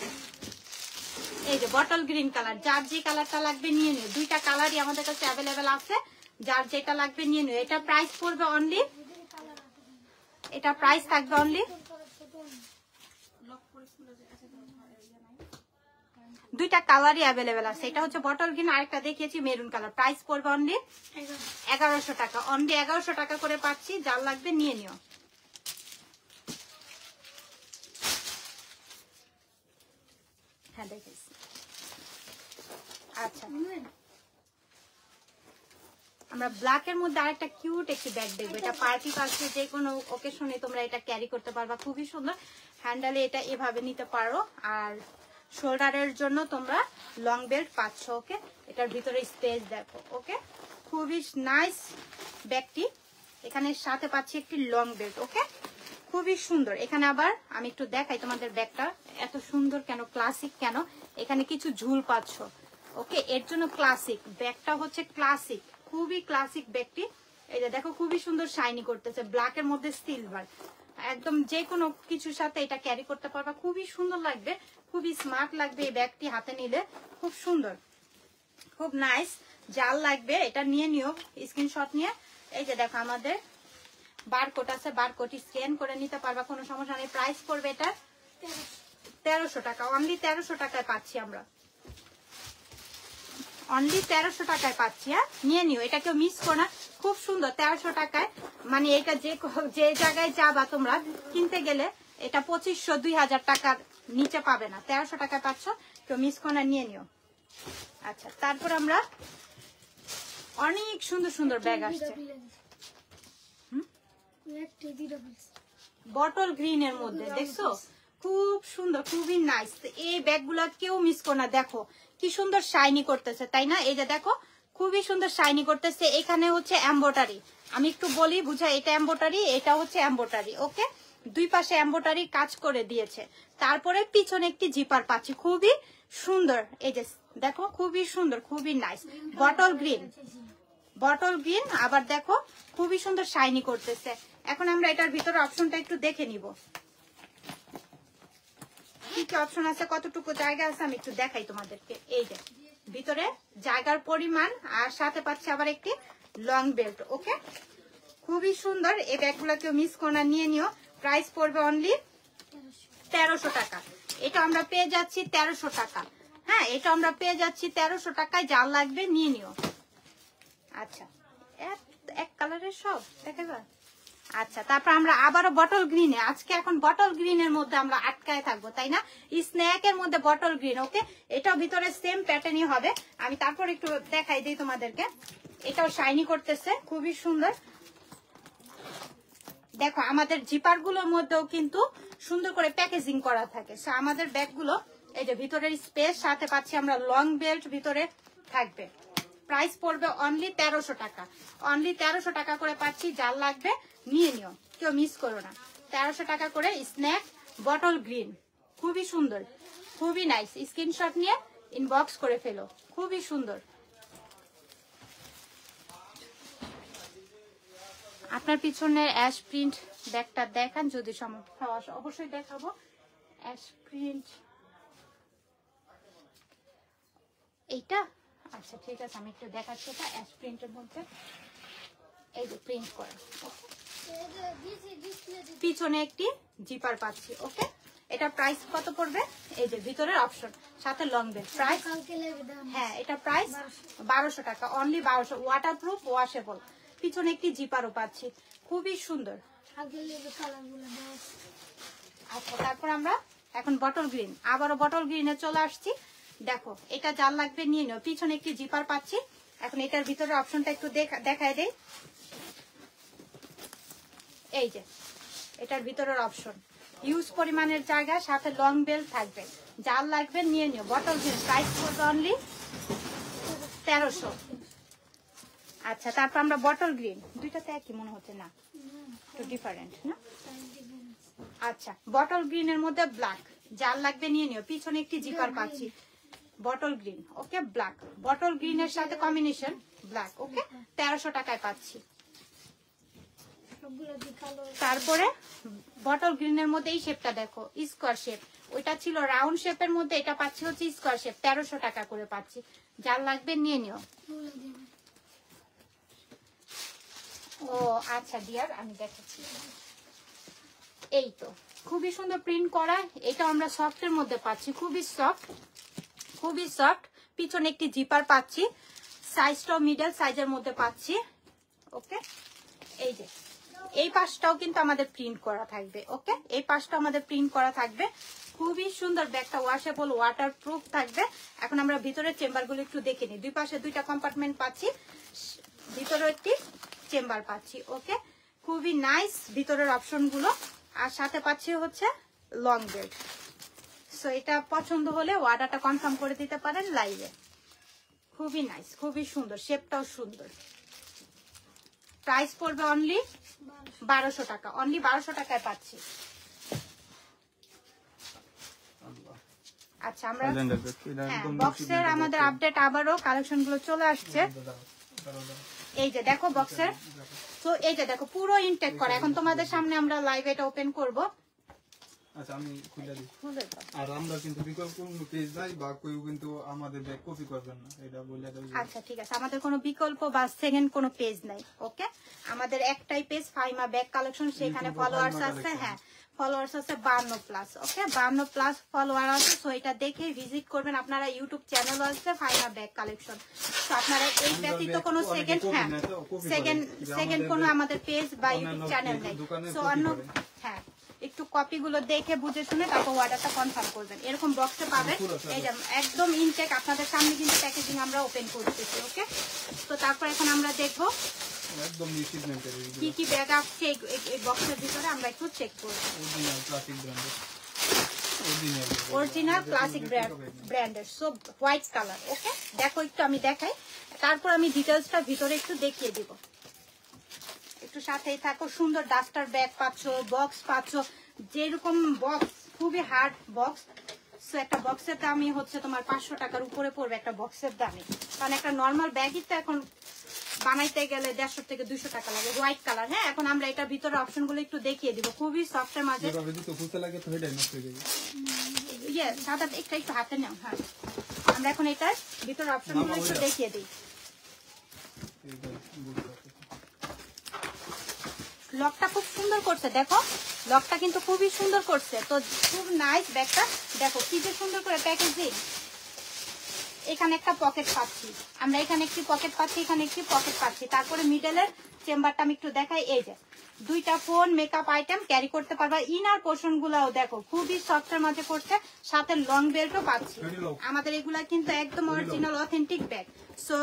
এই যে বটল গ্রিন কালার, যার যে কালারটা লাগবে নিয়ে নিও। দুইটা কালারই আমাদের কাছে অ্যাভেলেবেল আছে, যার যেটা লাগবে নিয়ে নিও। এটা প্রাইস পড়বে অনলি, এটা প্রাইস থাকবে অনলি, দুইটা কালারই অ্যাভেলেবেল আছে। এটা হচ্ছে বটল গ্রিন, আরেকটা দেখিয়েছি মেরুন কালার। প্রাইস পড়বে অনলি 1100 টাকা। অনলি 1100 টাকা করে পাচ্ছি, যার লাগবে নিয়ে নিও। হ্যাঁ দেখেছি। আচ্ছা, আমরা ব্ল্যাক এর মধ্যে আরেকটা কিউট একটি ব্যাগ দেখবো। এটা পার্টি পার্টি যে কোনো ওকেশনে তোমরা এটা ক্যারি করতে পারবা, খুবই সুন্দর। হ্যান্ডেলে এটা এভাবে নিতে পারো, আর শোল্ডারের জন্য তোমরা লং বেল্ট পাচ্ছ। ওকে, এটার ভিতরে স্পেস দেখো। ওকে, খুবই নাইস ব্যাগটি। এখানে সাথে পাচ্ছি একটি লং বেল্ট। ওকে, খুবই সুন্দর। এখানে আবার আমি একটু দেখাই তোমাদের ব্যাগটা এত সুন্দর কেন, ক্লাসিক কেন। এখানে কিছু ঝুল পাচ্ছ। ওকে, এর জন্য ক্লাসিক ব্যাগটা হচ্ছে ক্লাসিক, খুবই ক্লাসিক ব্যাগটি। এই যে দেখো, খুবই সুন্দর শাইনি করতেছে, ব্ল্যাক এর মধ্যে সিলভার। একদম যে কোনো কিছুর সাথে এটা ক্যারি করতে পারবা, খুবই সুন্দর লাগবে, খুবই স্মার্ট লাগবে এই ব্যাগটি হাতে নিলে, খুব সুন্দর, খুব নাইস। যার লাগবে এটা নিয়ে নিও, স্ক্রিনশট নিয়ে। এই যে দেখো, আমাদের বারকোড আছে, বারকোড স্ক্যান করে নিতে পারবা, কোনো সমস্যা নেই। প্রাইস পড়বে এটা 1300 টাকা। অনলি 1300 টাকায় পাচ্ছি আমরা, অনলি 1300 টাকায় পাচ্ছি। হ্যাঁ, নিয়ে নিও, এটা কেউ মিস করো না, খুব সুন্দর। 1300 টাকায়, মানে এটা যে জায়গায় যাবা তোমরা কিনতে গেলে এটা 2500-2000 টাকার নিচে পাবে না। 1300 টাকায় পাচ্ছ, কেউ মিস করো না, নিয়ে নিও। আচ্ছা, তারপর আমরা অনেক সুন্দর সুন্দর ব্যাগ আসছে। বটল গ্রিন এর মধ্যে দেখছো, খুব সুন্দর, খুবই নাইস। এই ব্যাগগুলো কেউ মিস করো না। দেখো কি সুন্দর শাইনি করতেছে, তাই না? এই যে দেখো, খুবই সুন্দর শাইনি করতেছে। এখানে হচ্ছে এমব্রয়ডারি, আমি একটু বলি বুঝাই, এটা এমব্রয়ডারি, এটা হচ্ছে এমব্রয়ডারি। ওকে, দুই পাশে এমব্রয়ডারি কাজ করে দিয়েছে। তারপরে পিছনে একটি জিপার পাচ্ছি, খুবই সুন্দর। এই যে দেখো, খুবই সুন্দর, খুবই nice. Bottle green, bottle green, আবার দেখো খুবই সুন্দর শাইনি করতেছে। এখন আমরা এটার ভিতরে অপশনটা একটু দেখে নিব, কি কি অপশন আছে, কতটুকু জায়গা আছে আমি একটু দেখাই তোমাদেরকে। এই যে ভিতরে জায়গার পরিমাণ, আর সাথে পাচ্ছি আবার একটি লং বেল্ট। ওকে, খুবই সুন্দর। এই ব্যাগগুলো কেউ মিস করো না, নিয়ে নিও। প্রাইস পড়বে অনলি 1300 টাকা। এটা আমরা পেয়ে যাচ্ছি 1300 টাকা। হ্যাঁ, এটা আমরা পেয়ে যাচ্ছি 1300 টাকায়। যা লাগবে নিয়ে নিও। আচ্ছা, এক কালারের সব দেখাবা। আচ্ছা, তারপর আমরা আবারও বটল গ্রিনে, আজকে এখন বটল গ্রিনের মধ্যে আমরা আটকায় থাকবো, তাই না? স্ন্যাকের মধ্যে বটল গ্রিন। ওকে, এটাও ভিতরে সেম প্যাটার্নই হবে। আমি তারপর একটু দেখাই দিই তোমাদেরকে। এটাও শাইনি করতেছে, খুবই সুন্দর। দেখো আমাদের জিপার গুলোর মধ্যেও কিন্তু সুন্দর করে প্যাকেজিং করা থাকে। আমাদের ব্যাগগুলো এই যে ভিতরের স্পেস, সাথে পাচ্ছি আমরা লং বেল্ট ভিতরে থাকবে। প্রাইস পড়বে অনলি 1300 টাকা। অনলি 1300 টাকা করে পাচ্ছি। যার লাগবে নিয়ে নিও, কেউ মিস করো না। 1300 টাকা করে স্ন্যাক বটল গ্রিন, খুবই সুন্দর, খুবই নাইস। স্ক্রিনশট নিয়ে ইনবক্স করে ফেলো, খুবই সুন্দর। আপনার পিছনে অ্যাশ প্রিন্ট ব্যাগটা দেখান যদি সম্ভব। অবশ্যই দেখাবো। অ্যাশ প্রিন্ট এইটা, আচ্ছা ঠিক আছে, আমি একটু দেখাচ্ছি। এটা অ্যাশ প্রিন্টের মধ্যে এই যে প্রিন্ট করা। পিছনে একটি জিপার পাচ্ছি। ওকে, এটা প্রাইস কত পড়বে? এই যে ভিতরের অপশন, সাথে লং বেল্ট। প্রাইস, হ্যাঁ, এটা প্রাইস 1200 টাকা। অনলি 1200। Waterproof, washable. পিছনে একটি জিপারও পাচ্ছি, খুবই সুন্দর। আচ্ছা, তারপর আমরা এখন বটল গ্রিন, আবারও বটল গ্রিনে চলে আসছি। দেখো এটা যার লাগবে নিয়ে নিও। পিছনে একটি জিপার পাচ্ছি। এখন এটার ভিতরে অপশনটা একটু দেখায় দেই। এই যে এটার ভিতরের অপশন, ইউজ পরিমাণের জায়গা, সাথে লং বেল্ট থাকবে। যার লাগবে নিয়ে নিও। বটল গ্রিন, প্রাইস পড়বে অনলি 1300। আচ্ছা, তারপর আমরা বটল গ্রিন, দুইটাতে একই মনে হচ্ছে না, একটু ডিফারেন্ট না? আচ্ছা, বটল গ্রিনের মধ্যে ব্ল্যাক, যার লাগবে নিয়ে নিও। পিছনে একটি জিপার পাচ্ছি, বটল গ্রিন। ওকে, ব্ল্যাক, বটল গ্রিনের সাথে কম্বিনেশন ব্ল্যাক। ওকে, 1300 টাকায় পাচ্ছি। তারপরে বটল গ্রিনের মধ্যে এই শেপটা দেখো, স্কোয়ার শেপ। ওইটা ছিল রাউন্ড শেপের মধ্যে, এটা পাচ্ছি হচ্ছে স্কোয়ার শেপ। 1300 টাকা করে পাচ্ছি। যার লাগবে নিয়ে নিও। ও আচ্ছা ডিয়ার, আমি দেখাচ্ছি। এই তো খুবই সুন্দর প্রিন্ট করা। এটা আমরা সফটের মধ্যে পাচ্ছি, খুবই সফট, খুবই সফট। পিছনে একটি জিপার পাচ্ছি, সাইজটাও মিডল সাইজের মধ্যে পাচ্ছি। ওকে, এই যে এই পাশটাও কিন্তু আমাদের প্রিন্ট করা থাকবে। ওকে, এই পাশটা আমাদের প্রিন্ট করা থাকবে। খুবই সুন্দর ব্যাগটা, ওয়াশেবল, ওয়াটারপ্রুফ থাকবে। এখন আমরা ভিতরের চেম্বারগুলো একটু দেখে নিই। দুই পাশে দুইটা কম্পার্টমেন্ট পাচ্ছি, ভিতরে একটি চেম্বার পাচ্ছি। ওকে, খুবই নাইস ভিতরের অপশনগুলো। আর সাথে পাচ্ছি হচ্ছে লং বেল্ট। সো এটা পছন্দ হলে অর্ডারটা কনফার্ম করে দিতে পারেন লাইভে। খুবই নাইস, খুবই সুন্দর, শেপটাও সুন্দর। প্রাইস পড়বে অনলি 1200 টাকা। অনলি 1200 টাকায় পাচ্ছি। আচ্ছা, আমরা বক্সের আমাদের আপডেট, আবারও কালেকশন গুলো চলে আসছে। এই যে দেখো বক্সের, তো এই যে দেখো পুরো ইনটেক করা। এখন তোমাদের সামনে আমরা লাইভ এটা ওপেন করব। আচ্ছা, আমি খুলে দিই। আর আমরা কিন্তু বিকল্প কোনো পেজ নাই, বা কেউ কিন্তু আমাদের ব্যাগ কপি করবেন না, এটা বলে দাও। আচ্ছা ঠিক আছে, আমাদের কোনো বিকল্প বা সেকেন্ড কোনো পেজ নাই। ওকে, আমাদের একটাই পেজ, ফাইমা ব্যাগ কালেকশন। সেখানে ফলোয়ার্স আছে, হ্যাঁ ফলোয়ার্স আছে 52+। ওকে, 52+ ফলোয়ার আছে। সো এটা দেখে ভিজিট করবেন আপনারা। ইউটিউব চ্যানেল আছে ফাইমা ব্যাগ কালেকশন। তো আপনারা এই ব্যতীত কোনো সেকেন্ড কোনো আমাদের পেজ বা ইউটিউব চ্যানেল নেই। সো অন্য একটু কপি গুলো দেখে বুঝে শুনে তারপর অর্ডারটা কনফার্ম করবেন। এরকম বক্সে পাবেন। এই যে একদম ইনটেক আপনাদের সামনে কিন্তু প্যাকেজিং আমরা ওপেন করতেছি। ওকে, তো তারপর এখন আমরা দেখবো একদম নিশ্চিতমেন্টের কি কি ব্যাগ আছে এই বক্সের ভিতরে, আমরা একটু চেক করব। অরিজিনাল ক্লাসিক ব্র্যান্ডের সব হোয়াইট কালার। ওকে, দেখো একটু আমি দেখাই, তারপর আমি ডিটেইলসটা ভিতরে একটু দেখিয়ে দিব। একটু সাথেই থাকো। সুন্দর ডাস্টার ব্যাগ পাচ্ছ, বক্স পাচ্ছ। যেরকম বক্স, খুবই হার্ড বক্স। সো একটা বক্সের দামই হচ্ছে তোমার 500 টাকার উপরে পড়বে একটা বক্সের দামে। কারণ একটা নর্মাল ব্যাগই তো এখন বানাইতে গেলে 150 থেকে 200 টাকা লাগে। White colour. হ্যাঁ, এখন আমরা এটার ভিতরে অপশন গুলো একটু দেখিয়ে দিব। খুবই সফটের মাঝে সাদা একটু হাতে নাও। হ্যাঁ, আমরা এখন এটার ভিতরে অপশন গুলো একটু দেখিয়ে দিই। লকটা খুব সুন্দর করছে, দেখো লকটা কিন্তু খুবই সুন্দর করছে। তো খুব নাইস ব্যাগটা। দেখো কি যে সুন্দর করে প্যাকেজিং। এখানে একটা পকেট পাচ্ছি আমরা, এখানে একটি পকেট পাচ্ছি, এখানে একটি পকেট পাচ্ছি। তারপরে মিডলের চেম্বারটা আমি একটু দেখাই। এই যে দুইটা ফোন, মেকআপ আইটেম ক্যারি করতে পারবা। ইনার পোর্শন গুলাও দেখো খুবই সফটের মাঝে করছে, সাথে লং বেল্টও পাচ্ছি। আমাদের এগুলা কিন্তু একদম অরিজিনাল অথেন্টিক ব্যাগ। সো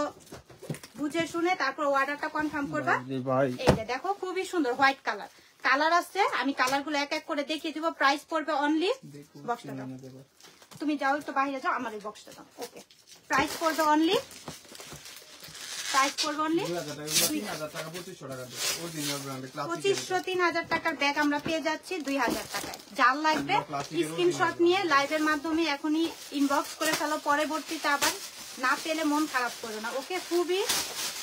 বুঝে শুনে তারপর অর্ডারটা কনফার্ম করবা। এই যে দেখো খুবই সুন্দর হোয়াইট কালার। কালার আছে, আমি কালার গুলো এক এক করে দেখিয়ে দিব। প্রাইস পড়বে অনলি, বক্সটা দাও, তুমি যাও একটু বাইরে যাও, আমার এই বক্সটা দাও। ওকে, প্রাইস পড়বে অনলি 2500-3000 টাকার ব্যাগ আমরা পেয়ে যাচ্ছি 2000 টাকায়। যার লাগবে স্ক্রিনশট নিয়ে লাইভের মাধ্যমে এখনই ইনবক্স করে ফেলো, পরবর্তীতে আবার না পেলে মন খারাপ করো না। ওকে, খুবই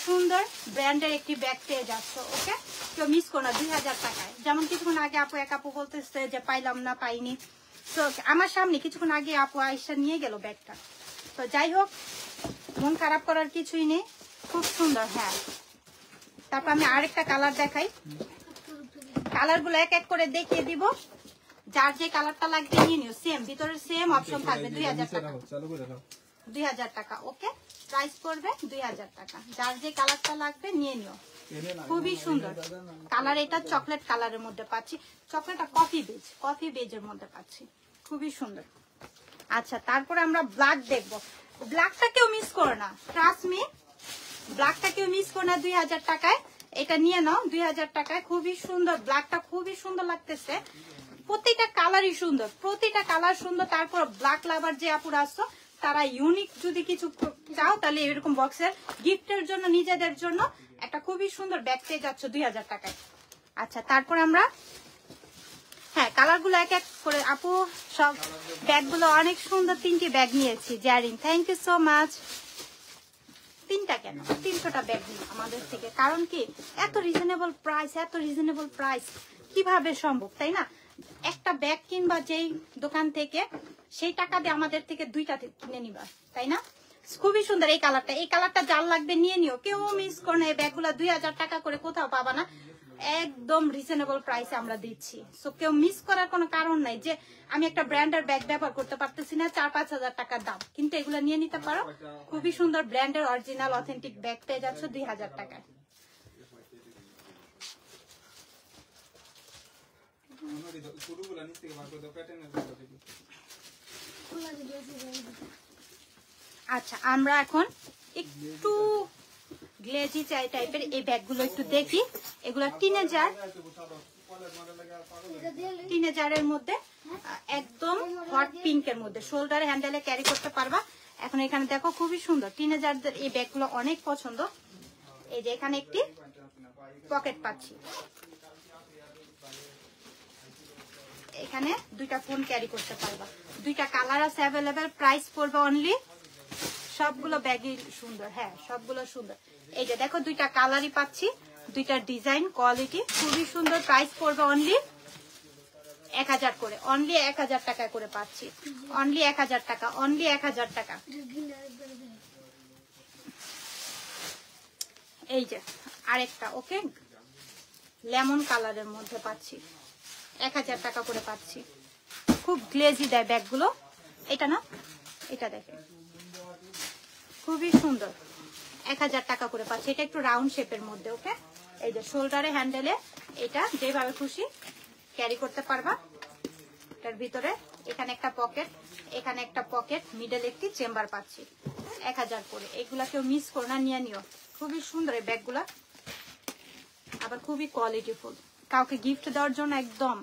সুন্দর ব্র্যান্ডের একটি ব্যাগ পেয়ে যাচ্ছ। ওকে, কেউ মিস করো না 2000 টাকায়। যেমন কিছুক্ষণ আগে আপু এক আপু বলতেছে যে পাইলাম না, পাইনি। তো আমার সামনে কিছুক্ষণ আগে আপু আয়সা নিয়ে গেল ব্যাগটা। তো যাই হোক, মন খারাপ করার কিছুই নেই, খুব সুন্দর। হ্যাঁ, তারপর আমি আরেকটা কালার দেখাই। কালার গুলো এক এক করে দেখিয়ে দিব। যার যে কালারটা লাগবে নিয়ে নিও। সেম ভিতরে সেম অপশন থাকবে। 2000 টাকা, 2000 টাকা। ওকে, প্রাইস পড়বে 2000 টাকা। যার যে কালারটা লাগবে নিয়ে নিও। খুবই সুন্দর কালার। এটা চকলেট কালারের মধ্যে পাচ্ছি, চকলেট আর কফি বেজের মধ্যে পাচ্ছি, খুবই সুন্দর। আচ্ছা, তারপরে আমরা ব্ল্যাক দেখবো। ব্ল্যাকটা কেউ মিস করো না, ট্রাস্ট মি, ব্ল্যাকটা কেউ মিস করো না। 2000 টাকায় এটা নিয়ে নাও, 2000 টাকায়। খুবই সুন্দর ব্ল্যাকটা, খুবই সুন্দর লাগতেছে। প্রতিটা কালারই সুন্দর, প্রতিটা কালার সুন্দর। তারপর ব্ল্যাক লাভার যে আপুরা আসছো, তারা ইউনিক যদি কিছু চাও তাহলে এরকম বক্সের গিফটের জন্য, নিজেদের জন্য একটা খুবই সুন্দর ব্যাগ পেয়ে যাচ্ছ 2000 টাকায়। আচ্ছা, তারপর আমরা কালার গুলো এক এক করে। আপু সব ব্যাগ গুলো অনেক সুন্দর। 3টি ব্যাগ নিয়েছি। Zarin, thank you so much. 3টা কেন, 300টা ব্যাগ নিই আমাদের থেকে। কারণ কি, এত রিজনেবল প্রাইস কিভাবে সম্ভব, তাই না? একটা ব্যাগ কিনবা যেই দোকান থেকে, সেই টাকা দিয়ে আমাদের থেকে 2টা কিনে নিবা, তাই না? খুবই সুন্দর এই কালারটা যার লাগবে নিয়ে নিও, কেউ মিস করো না। এই ব্যাগগুলো 2000 টাকা করে কোথাও পাবা না, একদম রিজনেবল প্রাইসে আমরা দিচ্ছি। সো কেউ মিস করার কোনো কারণ নাই যে আমি একটা ব্র্যান্ডের ব্যাগ ব্যবহার করতে পারতেছি না, 4-5 হাজার টাকার দাম, কিন্তু এগুলো নিয়ে নিতে পারো। খুবই সুন্দর ব্র্যান্ডের অরিজিনাল অথেন্টিক ব্যাগ পেয়ে যাচ্ছ 2000 টাকায়। আচ্ছা, আমরা এখন একটু গ্লেজি টাইপের এই ব্যাগগুলো একটু দেখি। এগুলো টিনেজারের মধ্যে, একদম হট পিঙ্কের মধ্যে, শোল্ডার হ্যান্ডেলে ক্যারি করতে পারবা। এখন এখানে দেখো খুবই সুন্দর টিনেজারদের এই ব্যাগগুলো অনেক পছন্দ। এই যে এখানে একটি পকেট পাচ্ছি, এখানে 2টা ফোন ক্যারি করতে পারবা। 2টা কালার আছে অ্যাভেলেবেল। প্রাইস পড়বে অনলি, সবগুলো ব্যাগই সুন্দর। হ্যাঁ, সবগুলো সুন্দর। এই যে দেখো 2টা কালারই পাচ্ছি, 2টার ডিজাইন কোয়ালিটি খুবই সুন্দর। প্রাইস পড়বে অনলি 1000 করে, অনলি 1000 টাকা করে পাচ্ছি। অনলি 1000 টাকা, অনলি 1000 টাকা। এই যে আরেকটা, ওকে, লেমন কালারের মধ্যে পাচ্ছি, 1000 টাকা করে পাচ্ছি। খুব গ্লেজি দেয় ব্যাগগুলো। এটা না, এটা দেখেন খুবই সুন্দর, 1000 টাকা করে পাচ্ছি। এটা একটু রাউন্ড শেপের মধ্যে। ওকে, এই যে শোল্ডারে হ্যান্ডেলে এটা যেভাবে খুশি ক্যারি করতে পারবা। এটার ভিতরে এখানে একটা পকেট, এখানে একটা পকেট, মিডল একটি চেম্বার পাচ্ছি। 1000 করে। এগুলা কেউ মিস করো না, নিয়ে নিও। খুবই সুন্দর এই ব্যাগগুলা, আবার খুবই কোয়ালিটিফুল, কাউকে গিফট দেওয়ার জন্য একদম।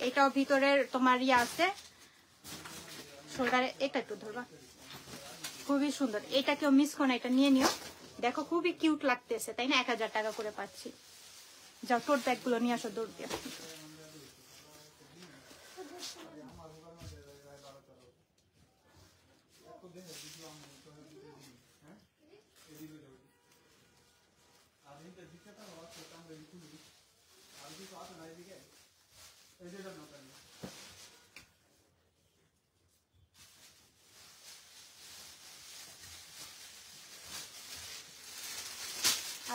এটাও ভিতরের তোমার ইয়ে আছে শোল্ডারে, এটা একটু ধরবা, খুবই সুন্দর। এটা কেউ মিস করো না, এটা নিয়ে নিও। দেখো খুবই কিউট লাগতেছে, তাই না? 1000 টাকা করে পাচ্ছি। যাও টোট ব্যাগ গুলো নিয়ে আসো দৌড় দিয়ে।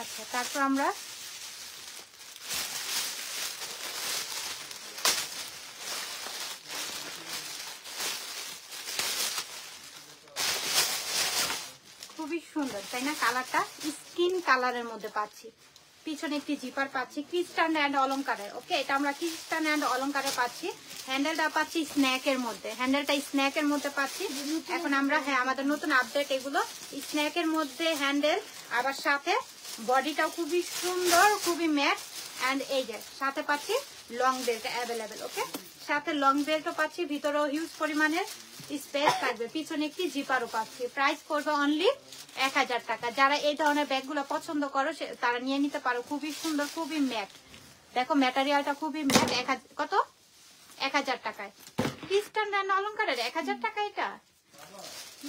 আচ্ছা, তারপর আমরা খুবই সুন্দর, তাই না? কালারটা স্কিন কালারের মধ্যে পাচ্ছি। পিছনে একটি জিপার পাচ্ছি ক্রিস্টান অ্যান্ড অলংকারে। ওকে, এটা আমরা ক্রিস্টান অ্যান্ড অলংকারে পাচ্ছি। হ্যান্ডেলটা পাচ্ছি স্ন্যাকের মধ্যে, হ্যান্ডেলটা স্ন্যাকের মধ্যে পাচ্ছি। এখন আমরা আমাদের নতুন আপডেট এগুলো স্ন্যাকের মধ্যে হ্যান্ডেল, আবার সাথে বডিটাও খুবই সুন্দর, খুবই ম্যাট। অ্যান্ড এই যে সাথে পাচ্ছি লং বেল্ট অ্যাভেলেবেল। ওকে, সাথে লং বেল্টও পাচ্ছি, ভিতরেও হিউজ পরিমাণের স্পেস থাকবে, পিছনে একটি জিপারও পাচ্ছি। প্রাইস করবে অনলি 1000 টাকা। যারা এই ধরনের ব্যাগগুলো পছন্দ করো তারা নিয়ে নিতে পারো। খুবই সুন্দর, খুবই ম্যাট। দেখো ম্যাটেরিয়ালটা খুবই ম্যাট। কত? 1000 টাকায়। ক্রিস্টান অ্যান্ড অলংকারের 1000 টাকা। এটা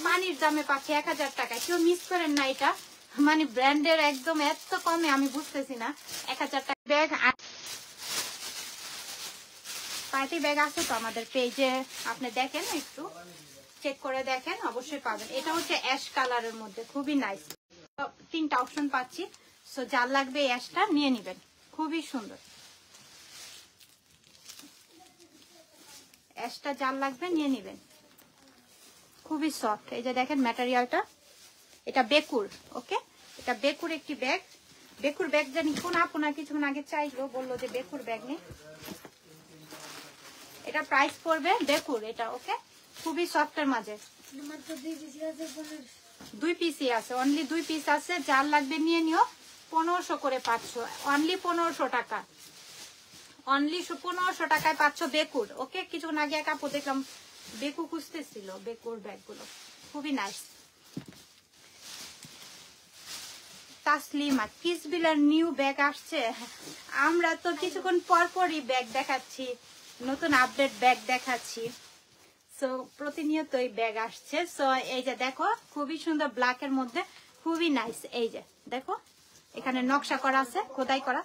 পানির দামে পাচ্ছি 1000 টাকায়। কেউ মিস করেন না, এটা মানে ব্র্যান্ডের একদম এত কমে আমি বুঝতেছি না। 1000 টাকা ব্যাগ, পার্টি ব্যাগ আছে তো আমাদের পেজে, আপনি দেখেন, একটু চেক করে দেখেন, অবশ্যই পাবেন। এটা হচ্ছে অ্যাশ কালারের মধ্যে, খুবই নাইস। 3টা অপশন পাচ্ছি, সো যার লাগবে অ্যাশটা নিয়ে নিবেন। খুবই সুন্দর, অ্যাশটা যার লাগবে নিয়ে নিবেন। খুবই সফট, এই যে দেখেন ম্যাটেরিয়ালটা। এটা বেকুর। ওকে, এটা বেকুর একটি ব্যাগ। বেকুর ব্যাগ জানি কোন আপনা কিছুক্ষণ আগে চাইলো, বললো যে বেকুর ব্যাগ নেই। এটা প্রাইস পড়বে বেকুর এটা। ওকে, খুবই সফটের মাঝে। 2 পিসই আছে, অনলি 2 পিস আছে। যার লাগবে নিয়ে নিও। 1500 করে পাচ্ছ, অনলি 1500 টাকা। অনলি 1500 টাকায় পাচ্ছ বেকুর। ওকে, কিছুক্ষণ আগে এক আপু দেখলাম বেকু খুঁজতেছিল, বেকুর ব্যাগগুলো খুবই নাইস। তাসলিমা, কিসবিলার নিউ ব্যাগ আসছে। আমরা তো কিছুক্ষণ পর পরই ব্যাগ দেখাচ্ছি, নতুন আপডেট ব্যাগ দেখাচ্ছি। সো প্রতিনিয়ত এই ব্যাগ আসছে। সো এই যে দেখো খুবই সুন্দর, ব্ল্যাকের মধ্যে খুবই নাইস। এই যে দেখো এখানে নকশা করা আছে, খোদাই করা,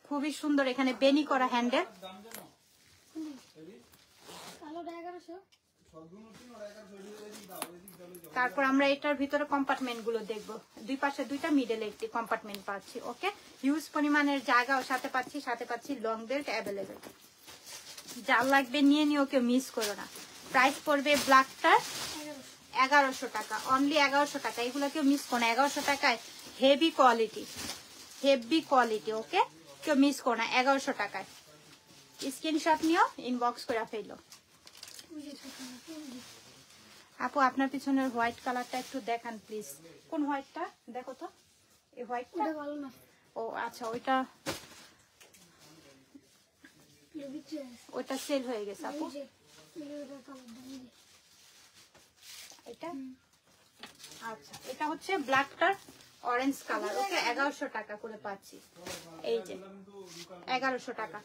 খুবই সুন্দর। এখানে বেনি করা হ্যান্ডেল। তারপর আমরা এটার ভিতরে কম্পার্টমেন্ট গুলো দেখবো। দুই পাশে 2টা, মিডলে একটি কম্পার্টমেন্ট পাচ্ছি। ওকে, হিউজ পরিমাণের জায়গাও সাথে পাচ্ছি। সাথে পাচ্ছি লং বেল্ট অ্যাভেলেবেল। যার লাগবে নিয়ে নিও, কেউ মিস করো না। প্রাইস পড়বে ব্ল্যাকটার 1100 টাকা, অনলি 1100 টাকা। এগুলো কেউ মিস করো না, 1100 টাকায় হেভি কোয়ালিটি, হেভি কোয়ালিটি। ওকে, কেউ মিস করো না, 1100 টাকায়। স্ক্রিনশট নিও, ইনবক্স করে ফেলো। আপু আপনার পিছনের হোয়াইট কালারটা একটু দেখান প্লিজ। কোন হোয়াইটটা? দেখো তো, এই হোয়াইটটা ভালো না। ও আচ্ছা, ওইটা সেল হয়ে গেছে আপু। এটা আচ্ছা, এটা হচ্ছে ব্ল্যাকটার অরেঞ্জ কালার। ওকে, 1100 টাকা করে পাচ্ছি। এই যে 1100 টাকা।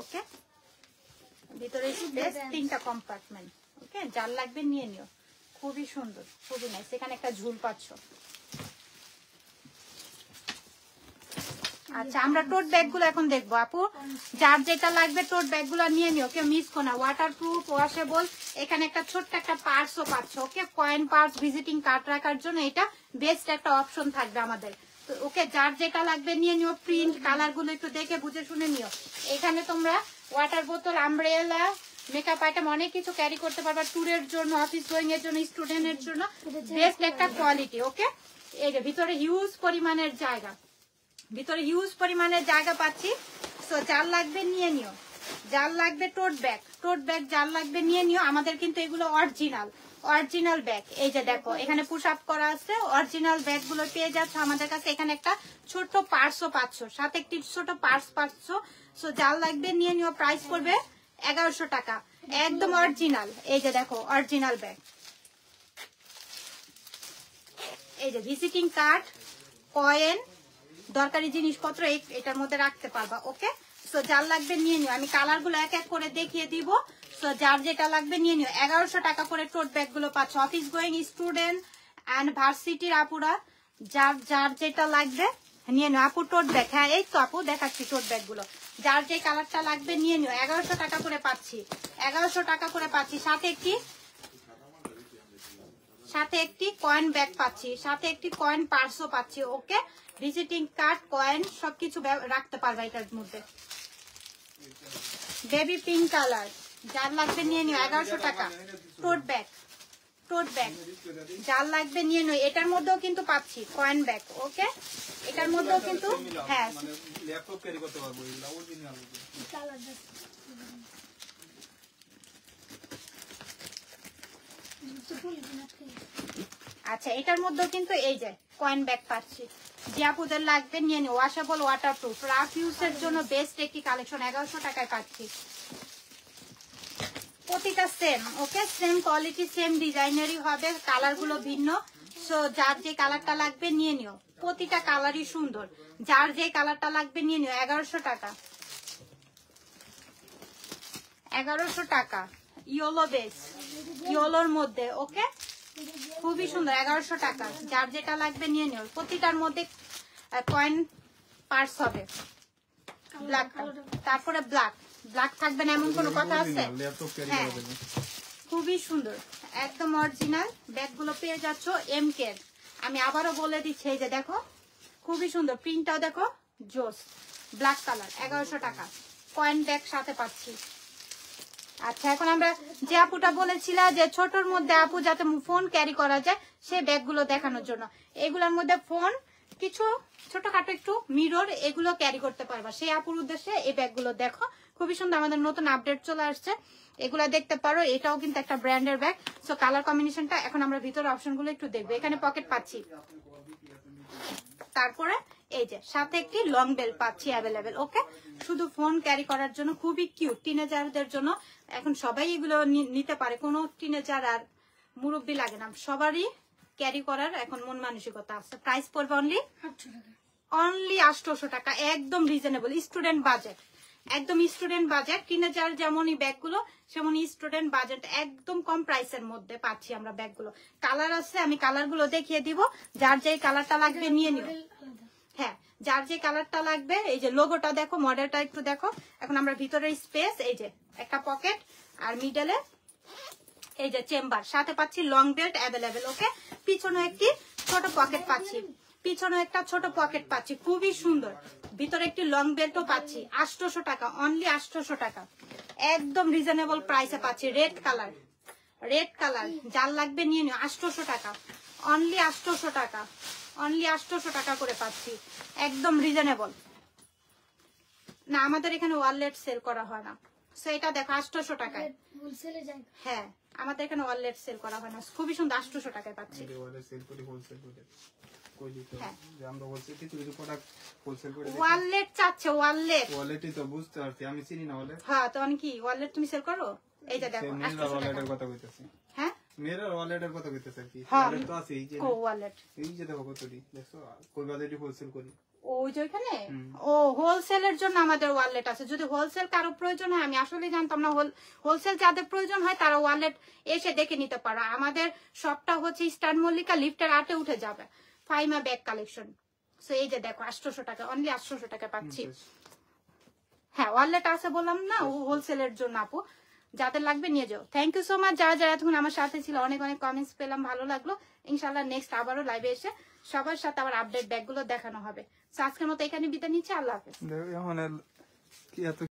ওকে, ভিতরে স্পেস, 3টা কম্পার্টমেন্ট। ওকে, যার লাগবে নিয়ে নিও। খুবই সুন্দর, খুবই নাইস। এখানে একটা ঝুল পাচ্ছ। আচ্ছা, আমরা টোট ব্যাগ গুলো এখন দেখবো আপু। যার যেটা লাগবে টোট ব্যাগ গুলো নিয়ে নিও, কেউ মিস করো না। Water proof, washable. এখানে একটা ছোট্ট একটা পার্সও পাচ্ছ। ওকে, কয়েন পার্স, ভিজিটিং কার্ড রাখার জন্য এটা বেস্ট একটা অপশন থাকবে আমাদের। ওকে, যার যেটা লাগবে নিয়ে নিও। প্রিন্ট কালার গুলো একটু দেখে বুঝে শুনে নিও। এখানে তোমরা ওয়াটার বোতল, আমব্রেলা, মেকআপ আইটেম অনেক কিছু ক্যারি করতে পারবা ট্যুরের জন্য, অফিস গোয়িং এর জন্য, স্টুডেন্টের জন্য বেস্ট একটা কোয়ালিটি। ওকে, এই যে ভিতরে হিউজ পরিমাণের জায়গা, ভিতরে হিউজ পরিমাণের জায়গা পাচ্ছি। সো যার লাগবে নিয়ে নিও, যার লাগবে টোট ব্যাগ, টোট ব্যাগ যার লাগবে নিয়ে নিও। আমাদের কিন্তু এগুলো অরিজিনাল ব্যাগ। এই যে দেখো এখানে পুশ আপ করা আছে, অরিজিনাল ব্যাগ গুলো পেয়ে যাচ্ছে আমাদের কাছে। এখানে একটা ছোট্ট পার্সও পাচ্ছ, সাথে একটি ছোট পার্স পাচ্ছ। সো যার লাগবে নিয়ে নিও। প্রাইস পড়বে 1100 টাকা, একদম অরিজিনাল। এই যে দেখো অরিজিনাল ব্যাগ, এই যে ভিজিটিং কার্ড, কয়েন, দরকারি জিনিসপত্র এটার মধ্যে রাখতে পারবা। ওকে, সো যার লাগবে নিয়ে নিও। আমি কালার গুলো এক এক করে দেখিয়ে দিব। সো যার যেটা লাগবে নিয়ে নিও। 1100 টাকা করে টোট ব্যাগ গুলো পাচ্ছ। অফিস গোয়িং স্টুডেন্ট অ্যান্ড ভার্সিটির আপুরা যার যার যেটা লাগবে নিয়ে নিও। আপু টোট ব্যাগ, হ্যাঁ এই তো আপু দেখাচ্ছি টোট ব্যাগ গুলো। যার যে কালারটা লাগবে নিয়ে নিও। 1100 টাকা করে পাচ্ছি, 1100 টাকা করে পাচ্ছি। সাথে একটি কয়েন ব্যাগ পাচ্ছি, সাথে একটি কয়েন পার্সও পাচ্ছি। ওকে, ভিজিটিং কার্ড, কয়েন সবকিছু রাখতে পারবা এটার মধ্যে। বেবি পিঙ্ক কালার, যার লাগবে নিয়ে নিও। 1100 টাকা টোট ব্যাগ, টোট ব্যাগ যার লাগবে নিয়ে নিও। এটার মধ্যেও কিন্তু পাচ্ছি কয়েন ব্যাগ। ওকে, এটার মধ্যেও কিন্তু হ্যাঁ ল্যাপটপ ক্যারি করতে পারবো, এগুলো অরিজিনাল। আচ্ছা, এটার মধ্যেও কিন্তু এই যে কয়েন ব্যাগ পাচ্ছি। যে আপুদের লাগবে নিয়ে নিও। ওয়াশেবল, ওয়াটারপ্রুফ, রাফ ইউজের জন্য বেস্ট একটি কালেকশন। 1100 টাকায় পাচ্ছি। প্রতিটা সেম, ওকে, সেম কোয়ালিটি, সেম ডিজাইনেরই হবে, কালার গুলো ভিন্ন। সো যার যে কালারটা লাগবে নিয়ে নিও। প্রতিটা কালারই সুন্দর, যার যে কালারটা লাগবে নিয়ে নিও। 1100 টাকা, 1100 টাকা। ইয়েলো বেস, ইয়েলোর মধ্যে। ওকে, খুবই সুন্দর, 1100 টাকা। যার যেটা লাগবে নিয়ে নিও। প্রতিটার মধ্যে কয়েন পার্স হবে। ব্ল্যাক, তারপরে ব্ল্যাক, ব্ল্যাক থাকবে না এমন কোনো কথা আছে? হ্যাঁ, খুবই সুন্দর, একদম অরিজিনাল ব্যাগ গুলো পেয়ে যাচ্ছ এমকে। আমি আবারও বলে দিচ্ছি, এই যে দেখো খুবই সুন্দর, প্রিন্টটাও দেখো জোস, ব্ল্যাক কালার। 1100 টাকা কয়েন ব্যাগ সাথে পাচ্ছি। আচ্ছা, এখন আমরা যে আপুটা বলেছিলাম যে ছোটর মধ্যে আপু যাতে ফোন ক্যারি করা যায়, সেই ব্যাগগুলো দেখানোর জন্য। এগুলোর মধ্যে ফোন, কিছু ছোটখাটো একটু মিরর, এগুলো ক্যারি করতে পারবা। সেই আপুর উদ্দেশ্যে এই ব্যাগগুলো দেখো, খুবই সুন্দর। আমাদের নতুন আপডেট চলে আসছে, এগুলা দেখতে পারো। এটাও কিন্তু একটা ব্র্যান্ডের ব্যাগ। সো কালার কম্বিনেশনটা এখন আমরা ভিতরে অপশনগুলো একটু দেখবো। এখানে পকেট পাচ্ছি, তারপরে এই যে সাথে একটি লং বেল পাচ্ছি অ্যাভেলেবেল। ওকে, শুধু ফোন ক্যারি করার জন্য খুবই কিউট, টিনেজারদের জন্য। এখন সবাই এগুলো নিতে পারে, কোনো টিনেজার আর মুরব্বী লাগে না, সবারই ক্যারি করার এখন মন মানসিকতা আছে। প্রাইস পড়বে অনলি 800 টাকা, একদম রিজনেবল, স্টুডেন্ট বাজেট, একদম স্টুডেন্ট বাজেট। টিনেজার যেমনই ব্যাগগুলো সেমনই স্টুডেন্ট বাজেট, একদম কম প্রাইসের মধ্যে পাচ্ছি আমরা ব্যাগগুলো। কালার আছে, আমি কালারগুলো দেখিয়ে দিব। যার যে কালারটা লাগবে নিয়ে নিও। হ্যাঁ, যার যে কালারটা লাগবে। এই যে লোগোটা দেখো, মডেলটা একটু দেখো। এখন আমরা ভিতরের স্পেস, এই যে একটা পকেট আর মিডলে এই যে চেম্বার, সাথে পাচ্ছি লং বেল্ট অ্যাভেলেবেল। ওকে, পিছনে একটি ছোট পকেট পাচ্ছি, পিছনে একটা ছোট পকেট পাচ্ছি, খুবই সুন্দর। ভিতরে একটি লং বেল্টও পাচ্ছি। 800 টাকা, অনলি 800 টাকা, একদম রিজনেবল প্রাইসে পাচ্ছি। রেড কালার, রেড কালার যার লাগবে নিয়ে নিও। 800 টাকা, অনলি 800 টাকা, অনলি 800 টাকা করে পাচ্ছি, একদম রিজনেবল। না, আমাদের এখানে ওয়ালেট সেল করা হয় না। সো এটা দেখো 800 টাকায়। হ্যাঁ, আমাদের এখানে ওয়ালেট সেল করা হয় না। খুবই সুন্দর, 800 টাকায় পাচ্ছি। ওয়ালেট চাচ্ছে, ওয়ালেট, ওয়ালেটই তো বুঝতে পারছি, আমি চিনি না ওয়ালেট। হ্যাঁ, তো কি ওয়ালেট তুমি সেল করো? এই যে দেখো 800 ওয়ালেটের কথা কইতাছি। হ্যাঁ, মেয়ের ওয়ালেটের কথা কইতাছি আর কি। হ্যাঁ, ওয়ালেট তো আছে, এই যে ওয়ালেট, এই যে দেখো কতটি, দেখছো কই বাজারে হোলসেল করি। ওই যে ওইখানে ও হোলসেলের জন্য আমাদের ওয়ালেট আছে। যদি হোলসেল কারো প্রয়োজন হয়, আমি আসলে জানতাম না, হোলসেল যাদের প্রয়োজন হয় তারা ওয়ালেট এসে দেখে নিতে পারো। আমাদের শপটা হচ্ছে ইস্টার্ন মল্লিকা, লিফটের 8-এ উঠে যাবে, ফাইমা ব্যাগ কালেকশন। সো এই যে দেখো 800 টাকা, অনলি 800 টাকা পাচ্ছি। হ্যাঁ, ওয়ালেট আছে বললাম না, হোলসেলের জন্য আপু। যাদের লাগবে নিয়ে যাও। থ্যাংক ইউ সো মাচ যারা যারা এতক্ষণ আমার সাথে ছিল, অনেক অনেক কমেন্টস পেলাম, ভালো লাগলো। ইনশাল্লাহ নেক্সট আবারও লাইভে এসে সবার সাথে আবার আপডেট ব্যাগগুলো দেখানো হবে। আজকের মতো এখানে বিদায় নিচ্ছি, আল্লাহ হাফেজ।